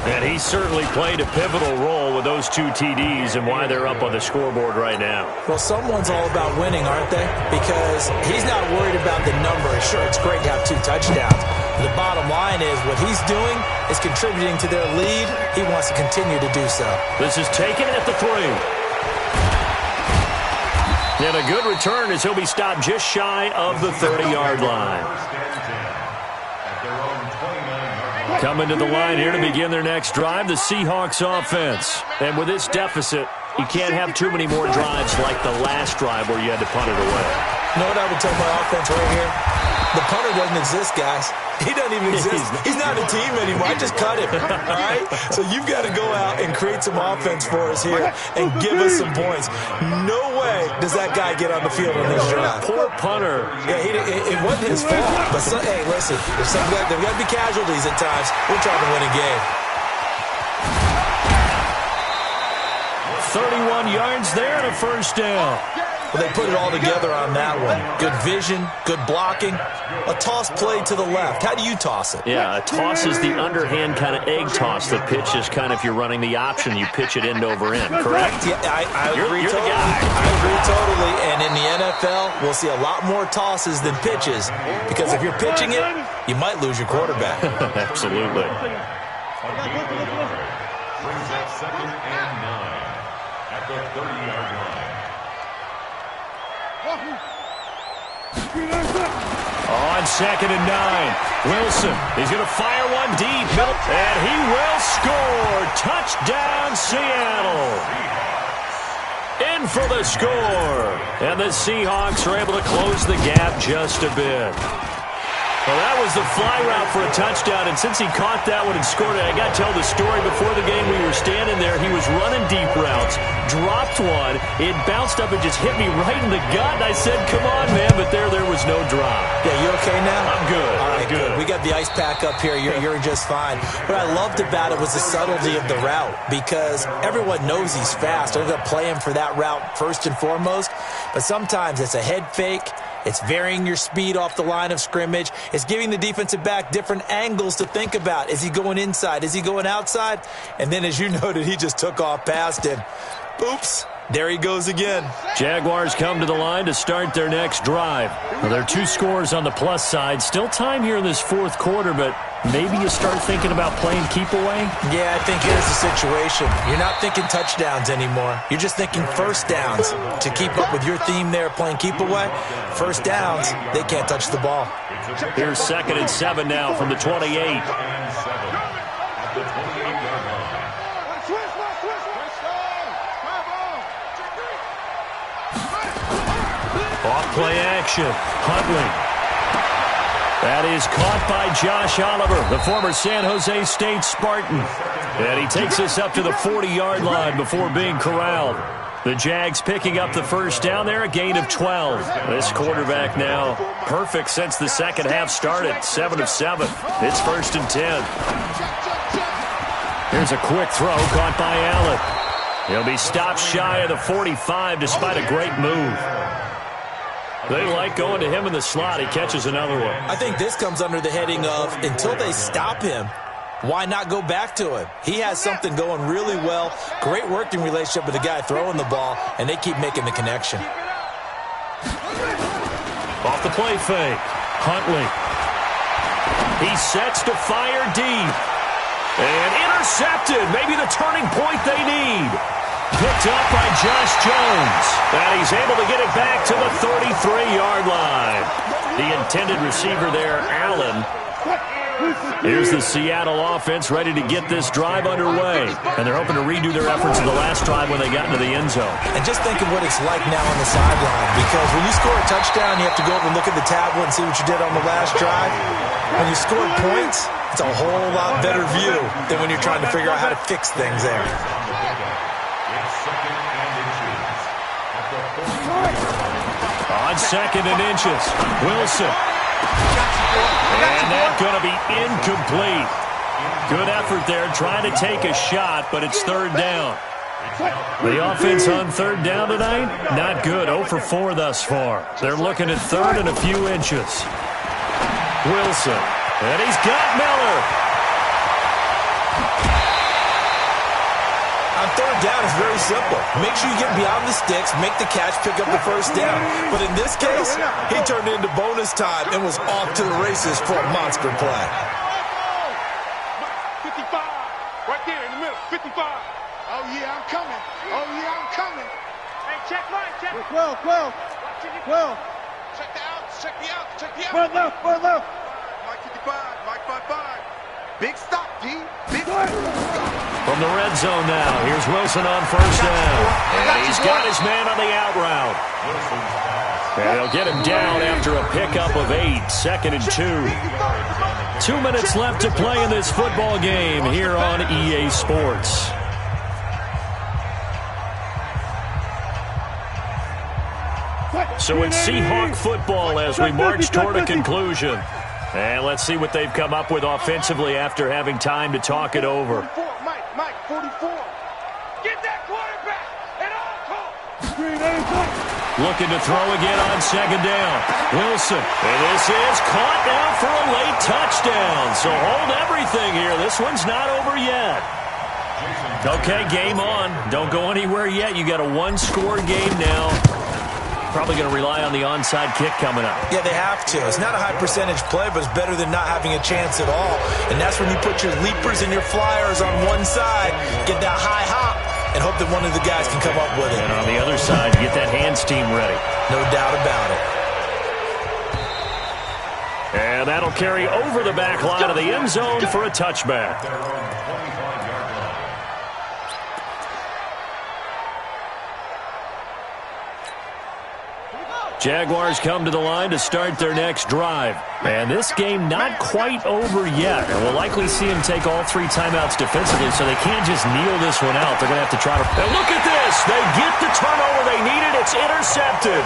And he certainly played a pivotal role with those 2 TDs and why they're up on the scoreboard right now. Well, someone's all about winning, aren't they? Because he's not worried about the number. Sure, it's great to have 2 touchdowns. The bottom line is what he's doing is contributing to their lead. He wants to continue to do so. This is taken at the 3. And a good return as he'll be stopped just shy of the 30-yard line. Coming to the line here to begin their next drive, the Seahawks offense. And with this deficit, you can't have too many more drives like the last drive where you had to punt it away. You know what I would tell my offense right here? The punter doesn't exist, guys. He doesn't even exist. He's not a team anymore. I just cut him, all right? So you've got to go out and create some offense for us here and give us some points. No way does that guy get on the field on this drive. Poor punter. Yeah, it wasn't his fault. But, hey, listen, there's got to be casualties at times. We're trying to win a game. 31 yards there and a first down. Well, they put it all together on that one. Good vision, good blocking. A toss play to the left. How do you toss it? Yeah, a toss is the underhand kind of egg toss. The pitch is kind of if you're running the option, you pitch it end over end, correct? Yeah, I agree you're totally. The guy. I agree totally. And in the NFL, we'll see a lot more tosses than pitches because if you're pitching it, you might lose your quarterback. Absolutely. Brings up 2nd and 9 at the 30-yard line. On 2nd and 9, Wilson, he's going to fire one deep, and he will score. Touchdown, Seattle. In for the score. And the Seahawks are able to close the gap just a bit. Well, that was the fly route for a touchdown, and since he caught that one and scored it, I got to tell the story. Before the game, we were standing there. He was running deep routes, dropped one. It bounced up and just hit me right in the gut, and I said, come on, man, but there was no drop. Yeah, you okay now? I'm good. All right, good. We got the ice pack up here. You're just fine. What I loved about it was the subtlety of the route because everyone knows he's fast. They're going to play him for that route first and foremost, but sometimes it's a head fake. It's varying your speed off the line of scrimmage. It's giving the defensive back different angles to think about. Is he going inside? Is he going outside? And then, as you noted, he just took off past him. Oops. There he goes again. Jaguars come to the line to start their next drive. Well, there are 2 scores on the plus side. Still time here in this 4th quarter, but maybe you start thinking about playing keep away? Yeah, I think here's the situation. You're not thinking touchdowns anymore. You're just thinking first downs. To keep up with your theme there, playing keep away, first downs, they can't touch the ball. Here's 2nd and 7 now from the 28. Off-play action. Huntley. That is caught by Josh Oliver, the former San Jose State Spartan. And he takes us up to the 40-yard line before being corralled. The Jags picking up the first down there, a gain of 12. This quarterback now perfect since the second half started, 7 of 7. It's 1st and 10. Here's a quick throw caught by Allen. He'll be stopped shy of the 45 despite a great move. They like going to him in the slot. He catches another one. I think this comes under the heading of until they stop him, why not go back to him? He has something going really well. Great working relationship with the guy throwing the ball, and they keep making the connection. Off the play fake. Huntley. He sets to fire deep. And intercepted. Maybe the turning point they need. Picked up by Josh Jones. And he's able to get it back to the 33-yard line. The intended receiver there, Allen. Here's the Seattle offense ready to get this drive underway. And they're hoping to redo their efforts of the last drive when they got into the end zone. And just think of what it's like now on the sideline. Because when you score a touchdown, you have to go over and look at the tablet and see what you did on the last drive. When you score points, it's a whole lot better view than when you're trying to figure out how to fix things there. On 2nd and inches, Wilson. And that's going to be incomplete. Good effort there, trying to take a shot, but it's 3rd down. The offense on 3rd down tonight, not good. 0 for 4 thus far. They're looking at 3rd and a few inches. Wilson, and he's got Miller. On 3rd down, it's very simple. Make sure you get beyond the sticks, make the catch, pick up the 1st down. But in this case, he turned into bonus time and was off to the races for a monster play. 55, right there in the middle, 55. Oh, yeah, I'm coming. Oh, yeah, I'm coming. Hey, check mine, check. 12. Check the outs, check the outs, check the outs. Front left. Mike 55, Mike 55. Big stop, D. Big stop. From the red zone now, here's Wilson on 1st down. And he's got his man on the out route. And they'll get him down after a pickup of 8, 2nd and 2. 2 minutes left to play in this football game here on EA Sports. So it's Seahawk football as we march toward a conclusion. And let's see what they've come up with offensively after having time to talk it over. Mike, 44. Get that quarterback at all costs. Looking to throw again on 2nd down. Wilson. And this is caught now for a late touchdown. So hold everything here. This one's not over yet. Okay, game on. Don't go anywhere yet. You got a 1-score game now. Probably going to rely on the onside kick coming up. Yeah, they have to. It's not a high percentage play, but it's better than not having a chance at all. And that's when you put your leapers and your flyers on one side, get that high hop, and hope that one of the guys can come up with it. And on the other side, get that hands team ready. No doubt about it. And that'll carry over the back line of the end zone for a touchback. Jaguars come to the line to start their next drive. And this game not quite over yet. And we'll likely see them take all 3 timeouts defensively, so they can't just kneel this one out. They're going to have to try to... And look at this! They get the turnover they needed. It's intercepted.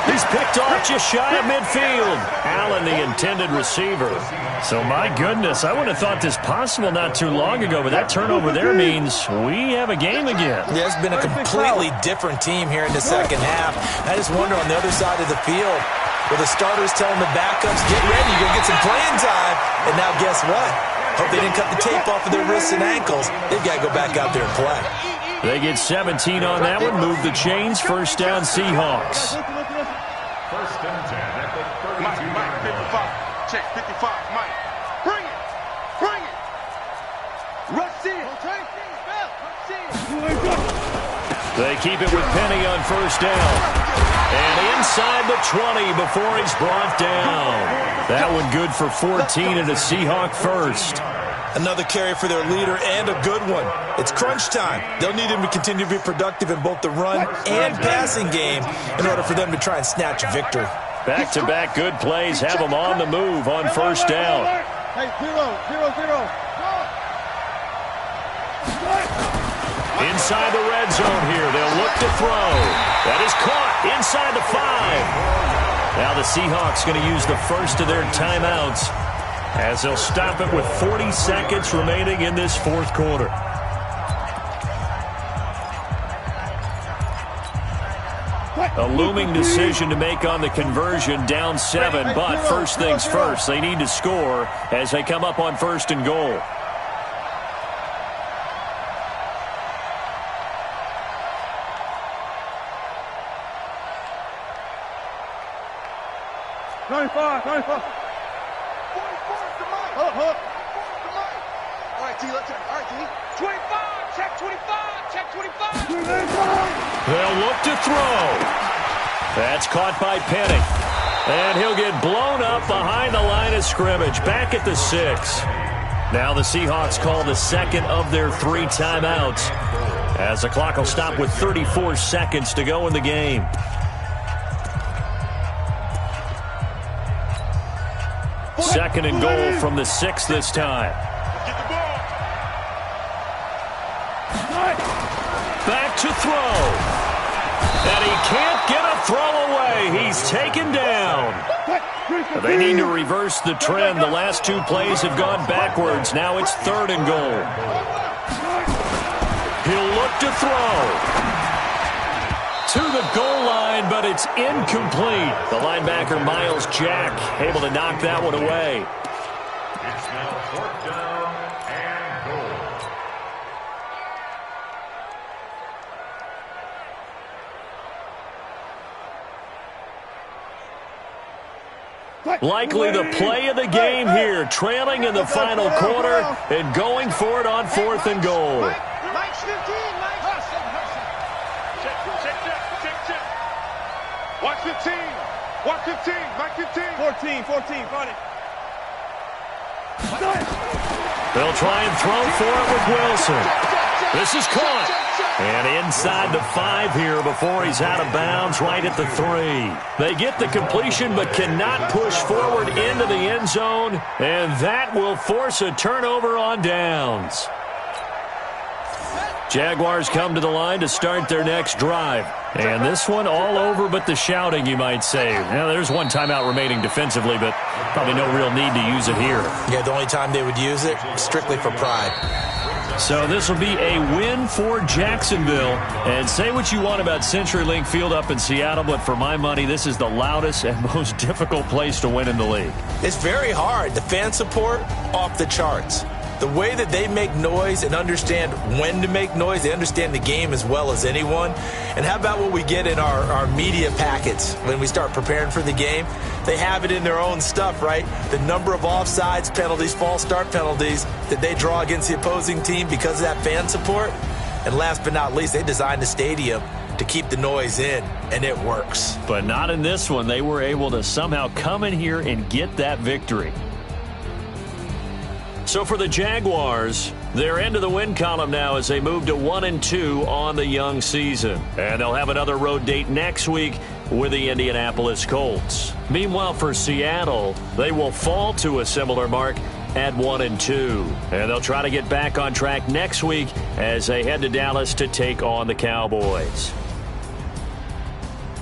He's picked off just shy of midfield. Allen, the intended receiver. So, my goodness, I wouldn't have thought this possible not too long ago, but that turnover there means we have a game again. Yeah, it's been a completely different team here in the second half. I just wonder on the other side of the field, where the starters telling the backups, get ready, you're going to get some playing time. And now guess what? Hope they didn't cut the tape off of their wrists and ankles. They've got to go back out there and play. They get 17 on that one, move the chains, 1st down Seahawks. 1st and 10 at the 32. Mike, 55. Check 55. Mike. Bring it. Rush in. They keep it with Penny on 1st down. And inside the 20 before he's brought down. That one good for 14 and a Seahawk 1st. Another carry for their leader and a good one. It's crunch time. They'll need him to continue to be productive in both the run and passing game in order for them to try and snatch a victory. Back-to-back good plays have them on the move on 1st down. Hey, 0. Inside the red zone here. They'll look to throw. That is caught inside the 5. Now the Seahawks going to use the first of their timeouts as they'll stop it with 40 seconds remaining in this 4th quarter. A looming decision to make on the conversion, down 7, but first things first, they need to score as they come up on 1st and goal. Hold up. All right, T, let's check. All right, T. 25. Check 25. Check 25. They'll look to throw. That's caught by Penny. And he'll get blown up behind the line of scrimmage, back at the 6. Now the Seahawks call the second of their 3 timeouts, as the clock will stop with 34 seconds to go in the game. Second and goal from the 6 this time. Back to throw. And he can't get a throw away. He's taken down. They need to reverse the trend. The last 2 plays have gone backwards. Now it's 3rd and goal. He'll look to throw. To the goal line, but it's incomplete. The linebacker, Miles Jack, able to knock that one away. It's now 4th down and goal. Likely the play of the game here, trailing in the final quarter and going for it on 4th and goal. Mike's 15, Mike. Check. Watch 15. Watch 15. Mike 15. 14, got it. They'll try and throw for it with Wilson. This is caught. And inside the 5 here before he's out of bounds, right at the 3. They get the completion but cannot push forward into the end zone, and that will force a turnover on downs. Jaguars come to the line to start their next drive. And this one all over but the shouting, you might say. Now, there's 1 timeout remaining defensively, but probably no real need to use it here. Yeah, the only time they would use it, strictly for pride. So this will be a win for Jacksonville. And say what you want about CenturyLink Field up in Seattle, but for my money, this is the loudest and most difficult place to win in the league. It's very hard. The fan support, off the charts. The way that they make noise and understand when to make noise, they understand the game as well as anyone. And how about what we get in our media packets when we start preparing for the game? They have it in their own stuff, right? The number of offsides penalties, false start penalties that they draw against the opposing team because of that fan support. And last but not least, they designed the stadium to keep the noise in, and it works. But not in this one. They were able to somehow come in here and get that victory. So for the Jaguars, they're into the win column now as they move to 1-2 on the young season. And they'll have another road date next week with the Indianapolis Colts. Meanwhile, for Seattle, they will fall to a similar mark at 1-2. And they'll try to get back on track next week as they head to Dallas to take on the Cowboys.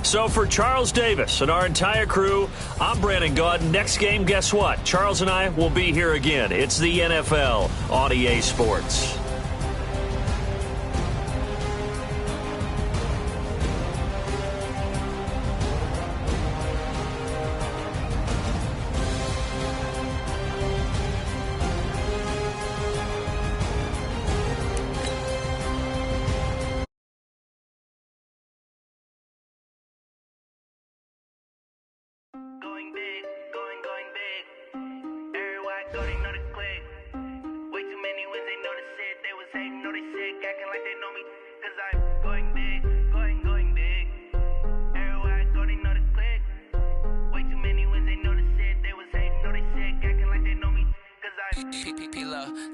So for Charles Davis and our entire crew, I'm Brandon Gaud. Next game, guess what? Charles and I will be here again. It's the NFL on EA Sports.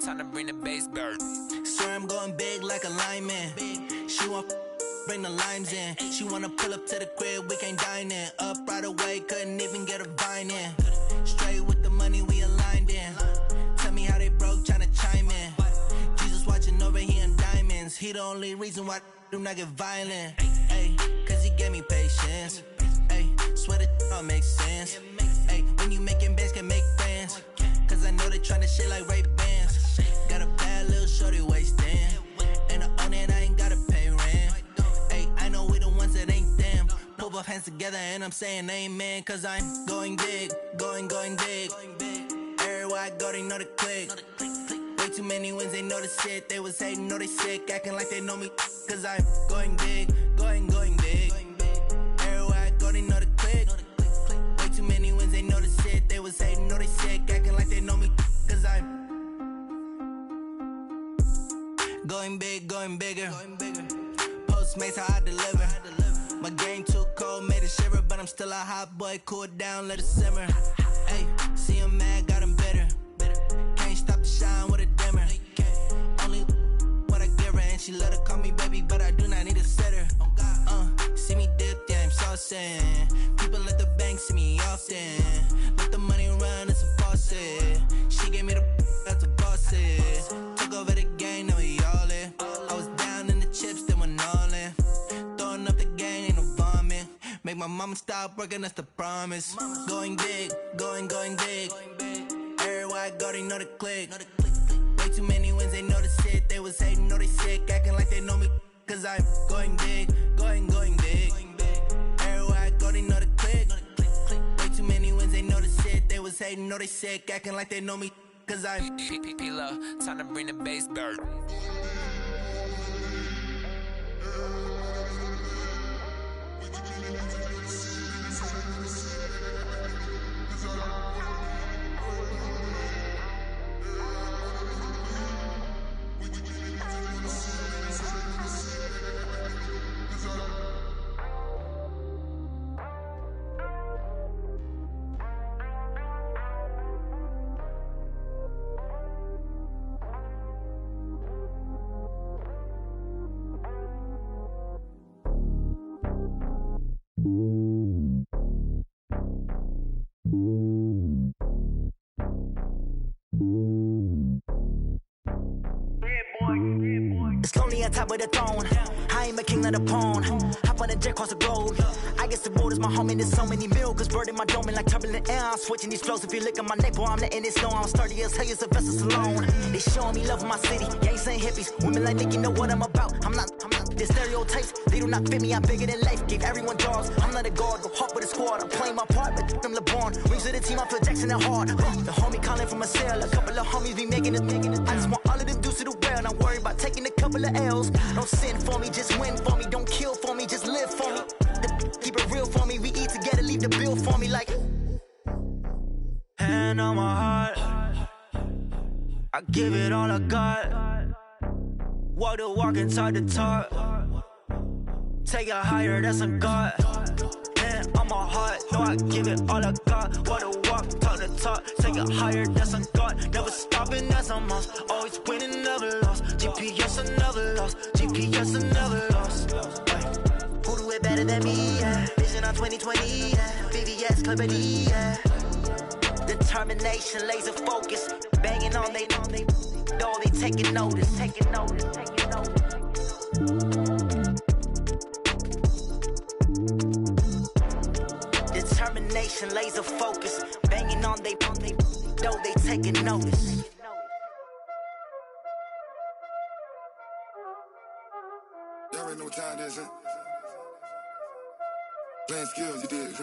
Time to bring the bass bird. Swear I'm going big like a lineman. She want bring the limes in. She wanna pull up to the crib, we can't dine in. Up right away, couldn't even get a vine in. Straight with the money we aligned in. Tell me how they broke, tryna chime in. Jesus watching over here in diamonds. He the only reason why do not get violent. Ay, cause he gave me patience. Ay, swear that all makes sense. Ay, when you making bands can make friends. Cause I know they tryna shit like Ray Bans. Got a bad little shorty wasting. And I own it, I ain't gotta pay rent. Ay, I know we the ones that ain't them. Pull both hands together and I'm saying amen. Cause I'm going big, going big. Everywhere I go, they know the click. Way too many wins, they know the shit. They was hating, know they sick, acting like they know me. Cause I'm going big, going big. Everywhere I go, they know the click. Way too many wins, they know the shit. They was hating, know they sick, acting like they know me. Cause I'm going big, going bigger. Postmates how I deliver. My game too cold, made it shiver, but I'm still a hot boy, cool down, let it simmer. Hey, see him mad, got him bitter. Can't stop the shine with a dimmer. Only what I give her, and she let her call me baby, but I do not need a sitter. See me dip, yeah, I'm saucing. People at the bank see me often. Let the money run, it's a faucet. She gave me the that's a boss it. Took over the game, now we all in. I was down in the chips, then went all in. Throwing up the game, ain't no vomit. Make my mama stop working, that's the promise. Going big, going big. Everywhere I go, they know the click. Way too many wins, they know the shit. They was hating, know they sick, acting like they know me. Cause I'm going big, going big. Everywhere I go, they know the click. Way too many wins, they know the shit. They was hating, know they sick, acting like they know me. Cause I'm P-Love, time to bring the bass bird. It's lonely on top of the throne. I ain't a king of the pawn. Hop on a jet across the globe. I guess the road is my home and there's so many miracles burning my dome and like turbulent air. I'm switching these flows. If you look at my neck, boy, I'm letting it snow. I'm sturdy as hell, it's a vessel alone. They showing me love in my city. Gangs ain't hippies. Women like Nicky know what I'm about. I'm not the stereotypes. They do not fit me. I'm bigger than life. Gave everyone jobs. I'm not a guard. Go hard with a squad. I'm playing my part, but them LeBron. Rings to the team. I feel Jackson and hard. The homie calling from a cell. A couple of homies be making it. I just want all of them dudes to the well. Not worried about taking a couple of L's. Don't sin for me, just win for me. Don't kill for me, just live for me. Keep it real for me. We eat together, leave the bill for me like. Hand on my heart, I give it all I got. Walk the walk and talk the talk. Take it higher, that's a God. Hand on my heart, no, I give it all I got. Walk the walk, talk the talk. Take it higher, that's a God. Never stopping, that's a must. Always winning, never lost. GPS, I never lost. GPS, I never lost. Who do it better than me? Yeah. Vision on 2020. Yeah. VVS, Clipper D. Yeah. Determination, laser focus. Banging on they know they taking notice. Taking notice. Determination, laser focus. Banging on they know they taking notice. Y'all already know what time it is, huh? Playing skills, you did.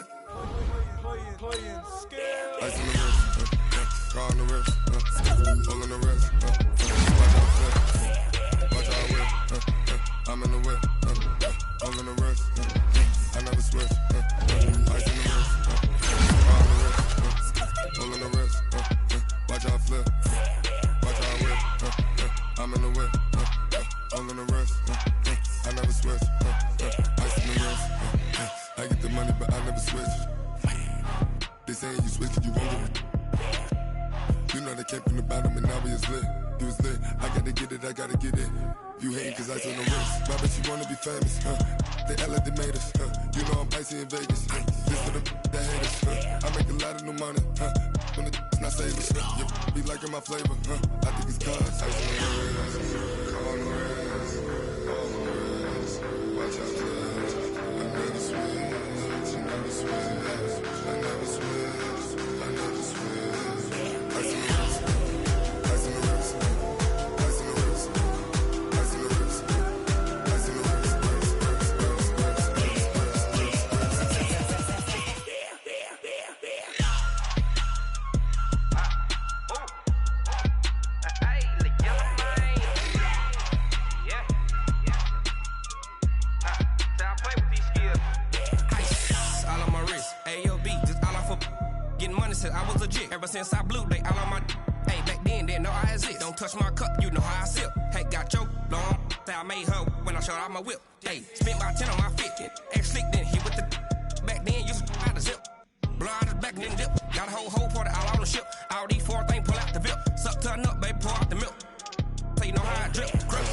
Playing skills. Ice on the wrist, car on the wrist, hole in the wrist, watch out whip, I'm in the whip, hole in the wrist, I never switch, ice in the wrist, car on the wrist, hole in the wrist, watch out flip, watch out whip, I'm in the whip, hole in the wrist, I never switch, ice in the wrist, I get the money but I never switch. They saying you switch cause you won't get it. You know they came from the bottom and now we is lit. You was lit, I gotta get it, I gotta get it. You hating cause ice on the wrist. Why bet you wanna be famous, huh? They act like they made us, huh? You know I'm icy in Vegas, huh? This for the that hate us, huh? I make a lot of new money, huh? When the not savers, you be liking my flavor, huh? I think it's cause ice on the wrist, on the wrist, on the wrist. Watch out, cuz I never switch, you never switch. I never switch, I never switch. Ice in the wrist, ice in the wrist, ice in the wrist, ice in the wrist, ice in the wrist, I was legit. Ever since I blew, they all on my. Hey, back then, didn't know I exist. Don't touch my cup, you know how I sip. Hey, got your long. Say I made her when I showed out my whip. Hey, spent my 10 on my 50. Ex slick, then hit with the. Back then, you zip. Blood is back and then dip. Got a whole party all on the ship. All these four things pull out the VIP. Suck to a nut, baby, pour out the milk. So you know how I drip. Grip.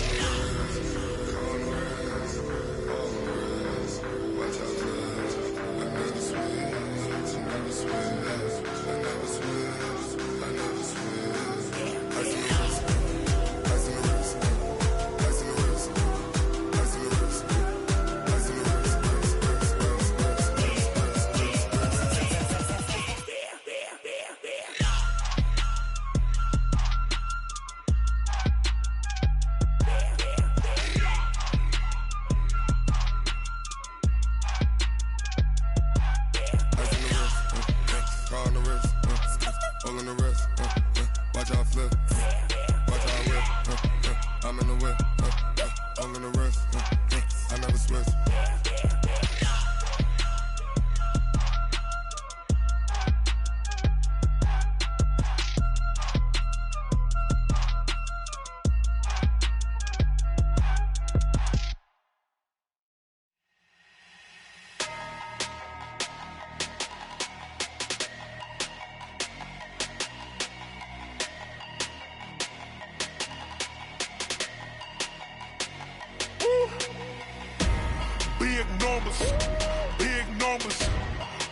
Big numbers,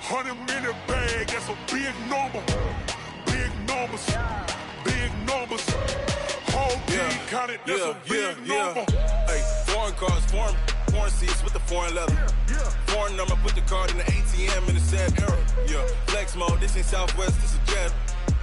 100-minute bag, that's a big number. Big numbers, whole team counted, that's a big number. Hey, foreign cars, foreign seats with the foreign leather. Foreign number, put the card in the ATM in the sad era. Yeah, flex mode, this ain't Southwest, this is jet.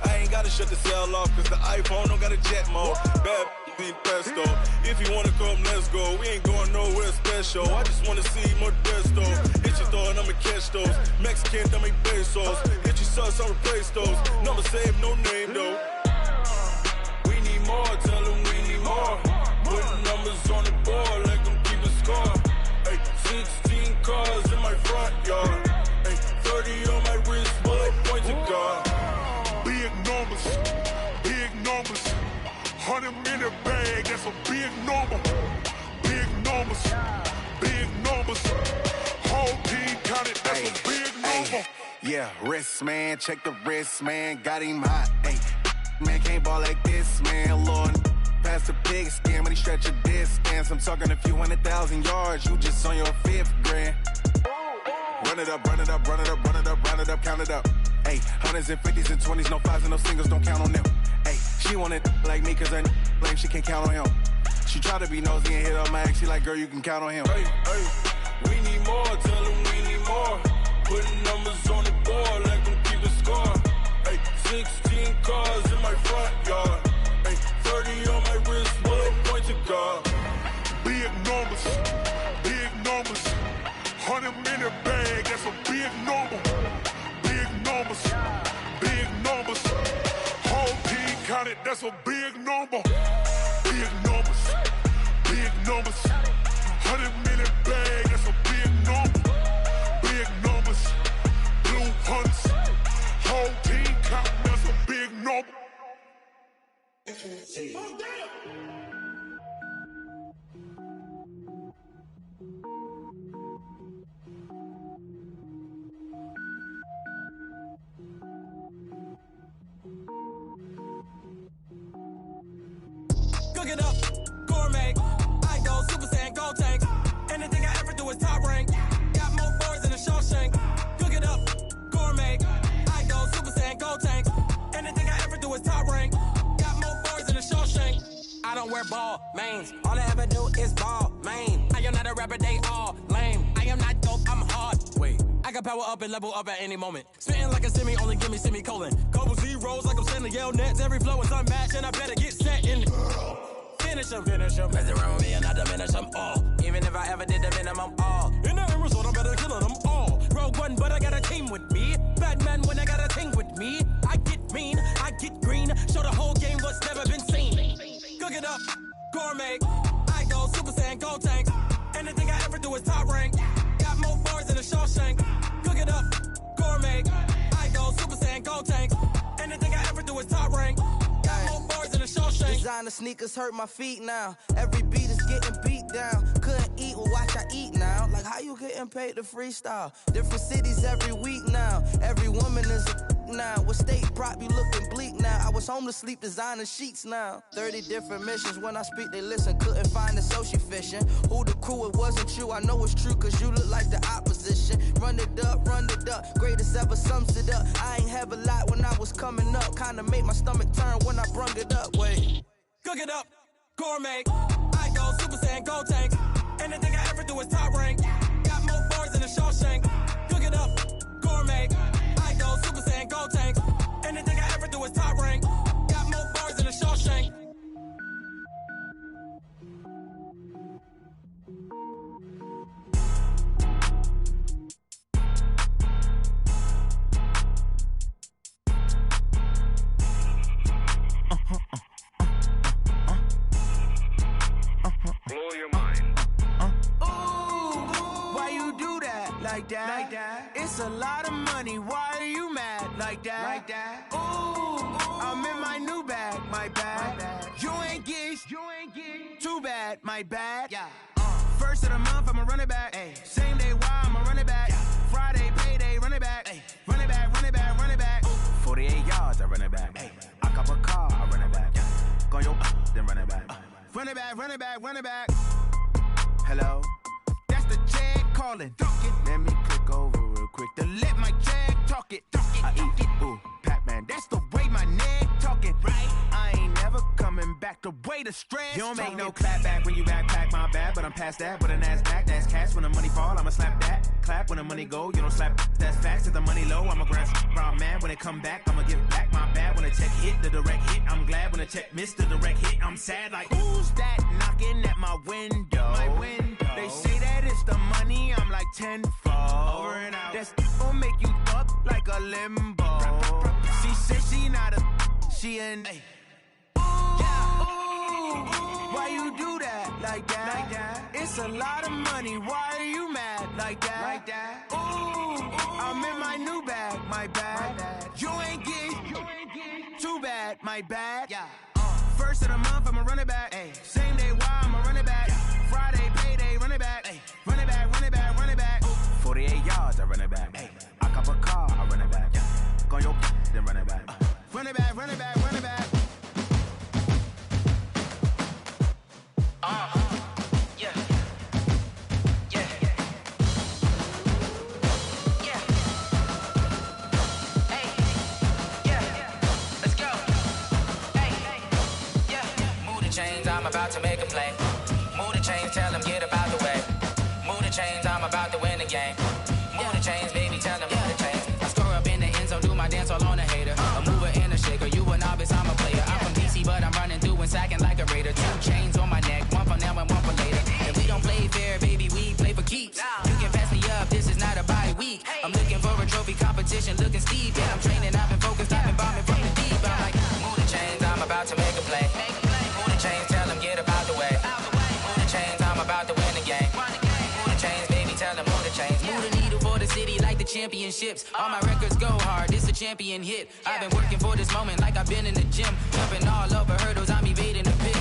I ain't gotta shut the cell off, cause the iPhone don't got a jet mode. Bad be pesto. If you wanna come, let's go. We ain't going nowhere special. I just wanna see Modesto. Hit your thought, I'ma catch those. Mexican, I make pesos. Hit your sus, I'll replace those. Number saved, no name though. We need more, tell them we need more. Putting numbers on the board like I'm keeping score. Hey, 16 cars in my front yard. Hey, 30 on my wrist, bullet point to God. Big numbers, 100-minute bag, that's a big number. Big numbers, whole team counted, that's a big number. Yeah, wrist, man, check the wrist, man, got him hot. Ay, man, can't ball like this, man, Lord. Past the pig skin, when he stretch a distance. I'm talking a few 100,000 yards, you just on your 5th grand. Run it up, count it up. Ay, 100s and 50s and 20s, no 5s and no singles, don't count on them. Ay, she want it like me, cause her blame, she can't count on him. She try to be nosy and hit up my ex, she like, girl, you can count on him. Hey, we need more, tell them we need more. Putting numbers on the board like I'm keeping score. Hey, 16 cars in my front yard. Hey, 30 on my wrist, bullet point to God. Big numbers, 100-minute bag, that's a big number. Big numbers, whole team counted, that's a big number. Big numbers, 100-minute bag, that's a big number. Big numbers, blue hunts, whole team counting, that's a big number. Cook it up, gourmet. I go Super Saiyan, gold tank. Anything I ever do is top rank. Got more boards than a Shawshank. Cook it up, gourmet. I go Super Saiyan, gold tank. Anything I ever do is top rank. Got more boards than a Shawshank. I don't wear ball mains. All I ever do is ball main. I am not a rapper, they all lame. I am not dope, I'm hard. Wait, I can power up and level up at any moment. Spitting like a semi, only give me semicolon. Couple zeros like I'm sending yell nets. Every flow is unmatched and I better get set in. Finish them. Mess around with me and I diminish them all. Even if I ever did the minimum all. In the end result, I'm better killing them all. Rogue One, but I got a team with me. Batman when I got a thing with me. I get mean, I get green. Show the whole game what's never been seen. Cook it up, gourmet. I go Super Saiyan, gold tank. Anything I ever do is top rank. Got more bars than a Shawshank. Cook it up, gourmet. I go Super Saiyan, gold tank. Anything I ever do is top rank. Got more bars than a Shawshank. Designer sneakers hurt my feet now. Every beat is getting beat down. Couldn't eat eat, well watch I eat now. Like how you getting paid to freestyle? Different cities every week now. Every woman is a now. With state prop, you looking bleak now. I was home to sleep, designer sheets now. 30 different missions. When I speak, they listen. Couldn't find it, so she fishing. Who the crew? It wasn't you. I know it's true, cause you look like the opposition. Run it up, greatest ever sums it up. I ain't have a lot when I was coming up. Kinda made my stomach turn when I brung it up. Wait. Cook it up, gourmet. I go Super Saiyan, Gold Tank. Anything I ever do is top rank. Got more bars than a Shawshank. Cook it up, gourmet. I go Super Saiyan, Gold Tank. Anything I ever do is top rank. Got more bars than a Shawshank. Blow your mind. Why you do that? Like that? It's a lot of money. Why are you mad? Like that? Ooh, I'm in my new bag. My bad. You ain't get too bad. My bad. Yeah. First of the month, I'ma run it back. Ay. Same day, why I'ma run it back. Yeah. Friday, payday, run it back. Ay. Run it back, run it back, run it back. 48 yards, I run it back. Ay. I cop a car, I run it back. Yeah. Go your then run it back. Run it back, run it back, run it back. Hello? That's the check calling. Let me click over real quick to let my check talk it. I eat it. Ooh, Pac-Man, that's the way my neck talking. Right? I ain't never coming back the way the stress. You don't make no clap back when you backpack, my bad. But I'm past that with an ass back. That's cash when the money fall, I'ma slap that. Clap when the money go, you don't slap. That's facts. If the money low, I'ma grab raw man. When it come back, I'ma give back my bad. When the check hit, the direct hit. I'm glad when the check missed the direct hit. I'm sad like, who's that knocking at my window? My window. They say that it's the money, I'm like tenfold. Over and out. That's gon' make you up like a limbo. She said she not a, she an. Ay. Why you do that? Like that? It's a lot of money. Why are you mad? Like that? Ooh, I'm in my new bag. My bad. You ain't get too bad. My bad. Yeah. First of the month, I'ma run it back. Ay. Same day, why I'ma run it back. Friday, payday, run it back. Ay. Run it back, run it back, run it back. 48 yards, I run it back. Ay. I cop a car, I run it back. Yeah. Go your then run it back. Run it back, run it back, run it back. Yeah. Hey. Yeah. Let's go. Hey. Yeah. Move the chains, I'm about to make a play. Move the chains, tell them get up out the way. Move the chains, I'm about to win the game. Move the chains, baby, tell them move the chains. I score up in the end zone, do my dance all on a hater. A mover and a shaker, you a novice, I'm a player. I'm from DC, but I'm running through and sacking like a raider. 2 chains on my neck, one for now and one for later. And we don't play fair, baby, we play for keeps. You can pass me up, this is not a bye week. I'm looking for a trophy competition, looking steep. Yeah, I'm training, I've been focused, I've been bombing from the deep. I'm like, move the chains, I'm about to make a play. Move the chains, tell them get up out the way. Move the chains, I'm about to win the game. Move the chains, baby, tell them move the chains. Move the needle for the city like the championships. All my records go hard, this a champion hit. I've been working for this moment like I've been in the gym. Jumping all over hurdles, I'm evading the pit.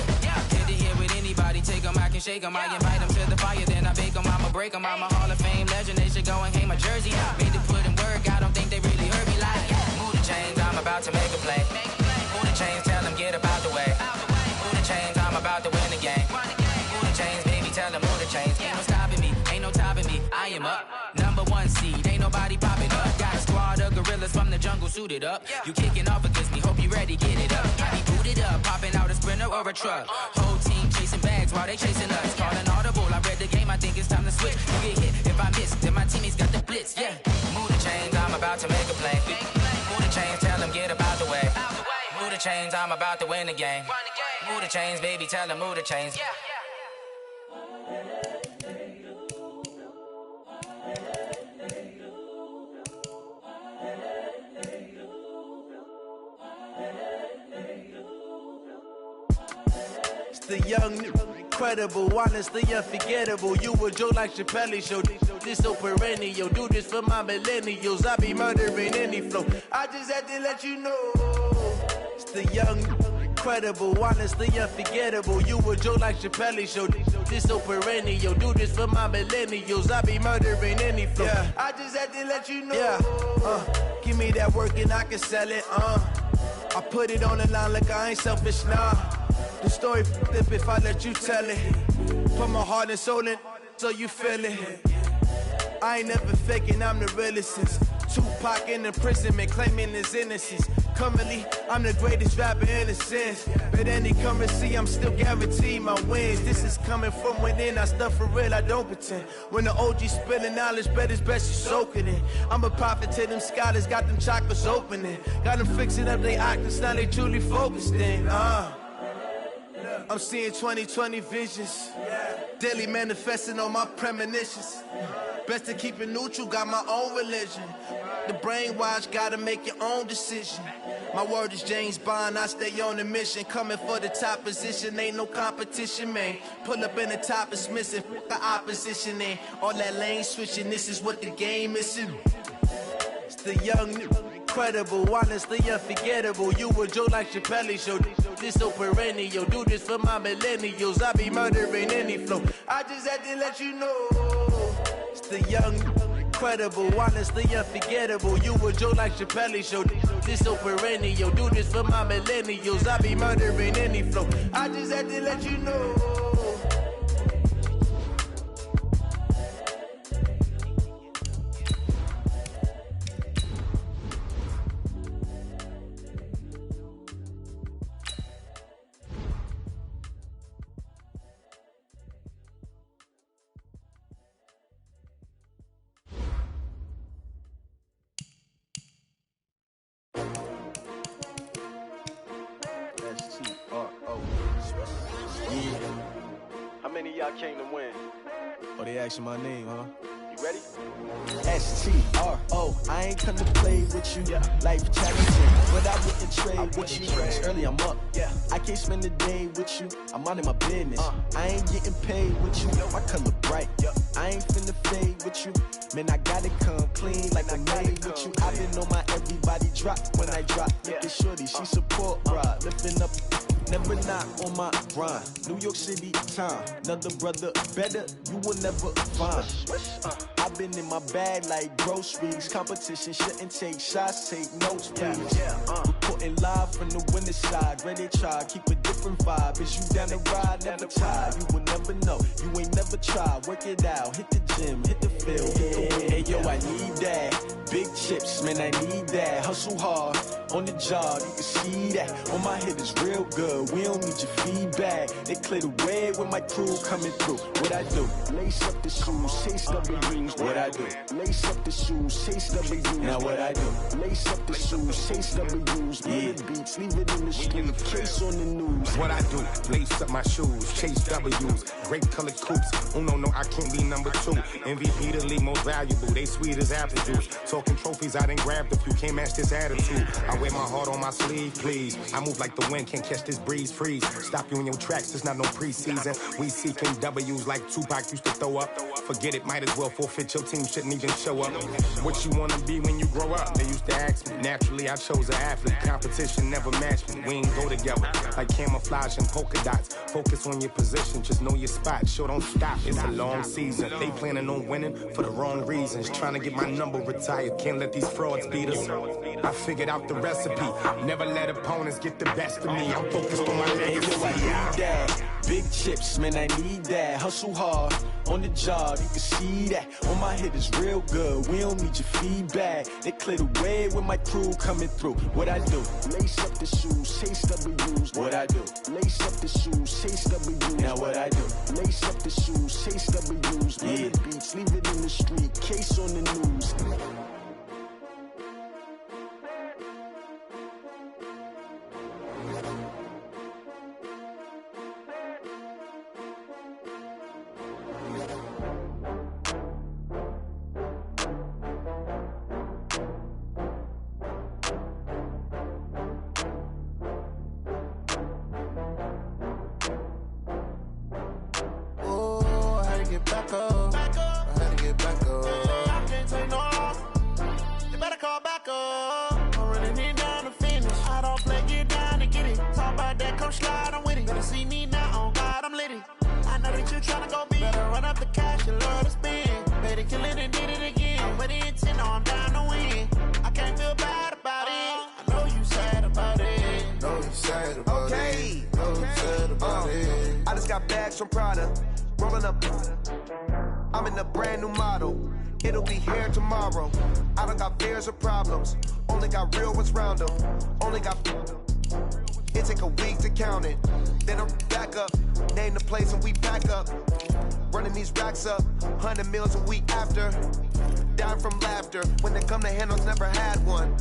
Hit the hit with anybody, take them, I can shake them. I invite them to the fire, then I bake them, I'ma break them. I'm a Hall of Fame legend, they should go and hang my jersey. Made to put in work, I don't think they really heard me like. Move the chains, I'm about to make a play. Move the chains, tell them get up out the way. Move the chains, I'm about to win the game. Move the chains, baby, tell them move the chains. Ain't no stopping me, ain't no topping me, I am up. Number 1 seed, ain't nobody popping up. Got a squad of gorillas from the jungle suited up. You kicking off against me, hope you ready, get it up. I be booted up, popping out a Sprinter or a truck. Whole team chasing bags while they chasing us. Calling audible, I read the game, I think it's time to switch. You get hit if I miss, then my teammates got the blitz, yeah. Move the chains, I'm about to make a play. Move the chains, tell them get up out the way. Move the chains, I'm about to win the game. Move the chains, baby, tell them move the chains. The young, incredible, honestly unforgettable. You a joke like Chappelle show. This so perennial. Do this for my millennials. I be murdering any flow. I just had to let you know. It's the young, incredible, honestly unforgettable. You a joke like Chappelle Show. This so perennial. Do this for my millennials. I be murdering any flow. Yeah. I just had to let you know. Yeah. Give me that work and I can sell it. I put it on the line like I ain't selfish, nah. The story flip if I let you tell it. Put my heart and soul in so you feel it. I ain't never faking, I'm the realest since Tupac in imprisonment, claiming his innocence. Currently, I'm the greatest rapper in a sense. But any currency, I'm still guaranteed my wins. This is coming from within, I stuff for real, I don't pretend. When the OG spilling knowledge, bet it's best you soak it in. I'm a prophet to them scholars, got them chakras opening. Got them fixing up they octaves, now they truly focused in. I'm seeing 2020 visions. Daily manifesting on my premonitions. Best to keep it neutral, got my own religion. The brainwash, gotta make your own decision. My word is James Bond, I stay on a mission. Coming for the top position, ain't no competition, man. Pull up in the top, it's missing, the opposition ain't. All that lane switching, this is what the game is. It's the young, incredible, honestly unforgettable. You a joke like Chappelle Show. This so perennial. Do this for my millennials. I be murdering any flow. I just had to let you know. It's the young, incredible, honestly unforgettable. You a joke like Chappelle Show. This so perennial. Do this for my millennials. I be murdering any flow. I just had to let you know. How many of y'all came to win? Oh, they asking my name, huh? You ready? STRO, I ain't come to play with you. Life challenging, but I wouldn't trade with you. It's early, I'm up. I can't spend the day with you. I'm minding my business. I ain't getting paid with you. My color bright. I ain't finna fade with you. Man, I gotta come clean like I made with you. I been on my everybody drop when I drop. Look at shorty, she support rod. Lifting up, never knock on my grind. New York City time, another brother better, you will never find. I've been in my bag like groceries. Competition shouldn't take shots, take notes, please. Reporting live from the winter side. Ready to try, keep a different vibe. Is you down the ride, never tired. You will never know, you ain't never tried. Work it out, hit the gym, hit the field, hit the wind. Hey yo, I need that. Big chips, man, I need that. Hustle hard, on the job, you can see that. On my head is real good, we don't need your feedback. They clear the way with my crew coming through. What I do? Lace up the shoes, chase W's. What I do? Lace up the shoes, chase W's. Now what I do? Lace up the shoes, chase W's. Yeah, beats, leave it in the street, case on the news. What I do? Lace up my shoes, chase W's. Grape colored coops. Oh no, I can't be number 2. MVP the league most valuable. They sweet as apple juice. Talking trophies, I done grabbed a few. Can't match this attitude. I wear my heart on my sleeve, please. I move like the wind, can't catch this breeze. Freeze. Stop you in your tracks. It's not no preseason. We seeking W's like Tupac used to throw up. Forget it, might as well forfeit. Your team shouldn't even show up. What you wanna be when you grow up? They used to ask me. Naturally, I chose an athlete. Competition never matched me. We ain't go together like camouflage and polka dots. Focus on your position, just know your spot. Sure, don't stop. It's a long season. They planning on winning for the wrong reasons. Trying to get my number retired. Can't let these frauds beat us. I figured out the recipe. Never let opponents get the best of me. I'm focused on my legacy. I need that. Big chips, man, I need that. Hustle hard, on the job, you can see that. On my head is real good, we don't need your feedback. They clear the way with my crew coming through. What I do? Lace up the shoes, chase W's. What I do? Lace up the shoes, chase W's. Now what I do? Lace up the shoes, chase W's. Yeah, beats, leave it in the street, case on the news. Get back come slide, I'm with it. Better see me now, on God, I'm litty. I know that you tryna go big. Better run up the cash, you love to spend. Better kill it and did it again. With the intent, no, I'm down to win. I can't feel bad about it. I know you sad about it. Know you sad about it. Know you sad about it. I just got bags from Prada. Rolling up. I'm in a brand new model. It'll be here tomorrow. I don't got fears or problems. Only got real ones round them. Only got. It take a week to count it. Then I'm back up. Name the place and we pack up. Running these racks up. 100 meals a week after. Down from laughter. When they come to handles, never had one.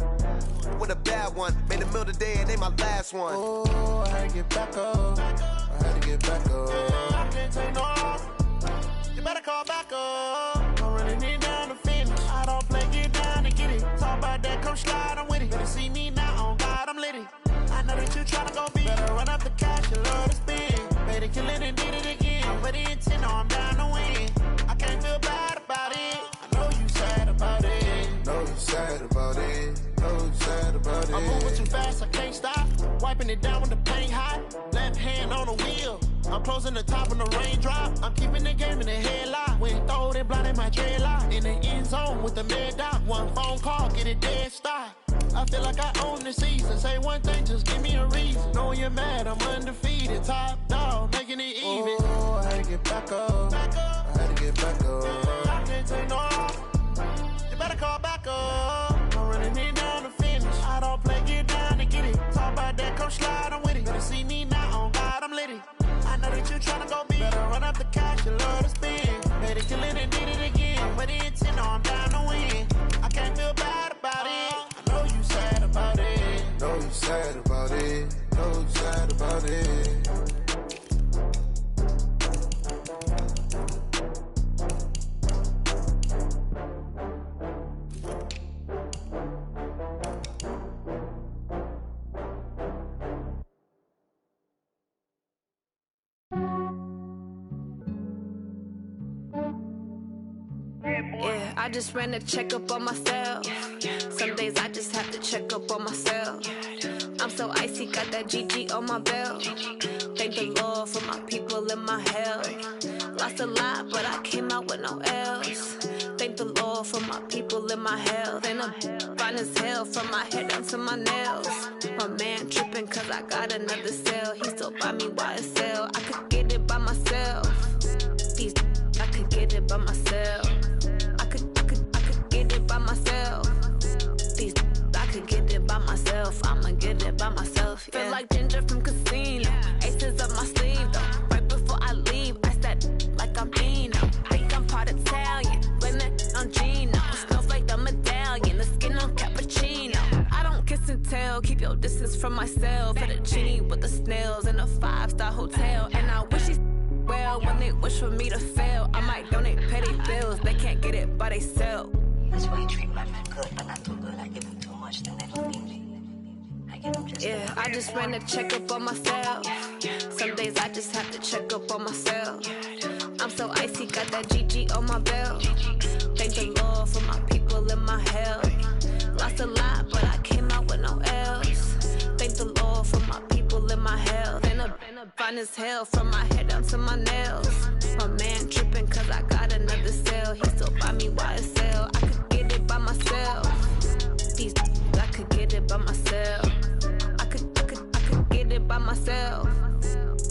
With a bad one. Made a meal today and they my last one. Oh, I had to get back up. I had to get back up. I can't take no off. You better call back up. I'm running it down the finish. I don't play, get down and get it. Talk about that, come slide, I'm with it. Better see me now, on God, I'm litty. I know that you tryna go big. Better run up the cash, you love to spend. Better kill it and did it again. With the intent, no, I'm down to win. I can't feel bad about it. I know you sad about it. Know you sad about it. Know you sad about it. I'm moving too fast, I can't stop. Wiping it down when the paint hot. Left hand on the wheel. I'm closing the top when the raindrop. I'm keeping the game in the headlock. When throwed it, blinded my dreadlock. In the end zone with the mad dot. One phone call, get it dead stop. I feel like I own the season. Say one thing, just give me a reason. Knowing you're mad, I'm undefeated. Top dog, making it even. Oh, I had to get back up. I had to get back up. I can't take no off. You better call back up. I'm running it down the finish. I don't play, get down to get it. Talk about that, come slide, I'm with it. Better see me now, on God, I'm litty. I know that you tryna go big. Better run up the cash, you love to spend. Better kill it and did it again. With the intent, no, I'm down to win. I can't feel bad about it. I know you sad about it. Know you sad about it. Know you sad about it. Yeah, I just ran a checkup on myself. Some days I just have to check up on myself. I'm so icy, got that GG on my belt. Thank the Lord for my people in my health. Lost a lot, but I came out with no L's. Thank the Lord for my people in my health. And I'm fine as hell from my head down to my nails. My man tripping cause I got another cell. He still buy me YSL. I could get it by myself. These I could get it by myself. I could get it by myself. These I could get it by myself. I'ma get it by myself. Yeah. Feel like Ginger from Casino. Aces up my sleeve though. Right before I leave, I said like I'm Dino. Think I'm part Italian. Blame it on Gino. Smells like the medallion. The skin on cappuccino. I don't kiss and tell. Keep your distance from myself. For the genie with the snails in a 5-star hotel. And I wish he's well when they wish for me to fail. I might donate petty bills. They can't get it by they sell. That's why you treat my men good, but not too good. I give them too much, then they don't need me. I give them just yeah, I just ran a checkup on myself. Some days I just have to check up on myself. I'm so icy, got that GG on my belt. Thank the Lord for my people in my health. Lost a lot, but I came out with no L's. Thank the Lord for my people in my health. And I'm fine as hell from my head down to my nails. My man tripping cause I got another cell. He still buy me YSL. I could get it by myself. These I could get it by myself. I could get it by myself.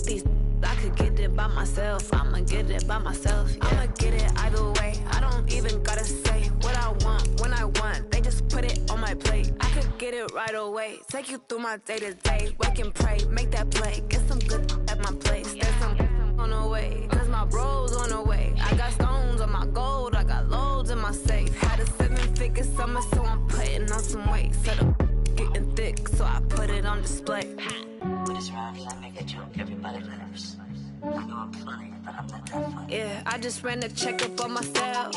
These I could get it by myself. I'ma get it by myself. Yeah. I'ma get it either way. I don't even gotta say what I want when I want. They just put it on my plate. I could get it right away. Take you through my day to day. Wake and pray, make that play. Get some good at my place. There's some on the way. Cause my bro's on the way. I got stones on my gold. I got loads in my safe. Had a 7-figure summer, so I'm putting on some weight. Set up getting thick, so I put it on display. With this round, I make a joke, everybody laughs. I know I'm funny, but I'm not that funny. Yeah, I just ran a checkup on myself.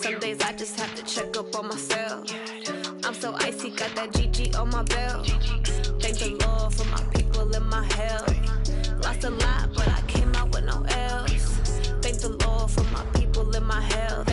Some days I just have to check up on myself. I'm so icy, got that GG on my belt. Thank the Lord for my people in my health. Lost a lot, but I came out with no L's. Thank the Lord for my people in my health.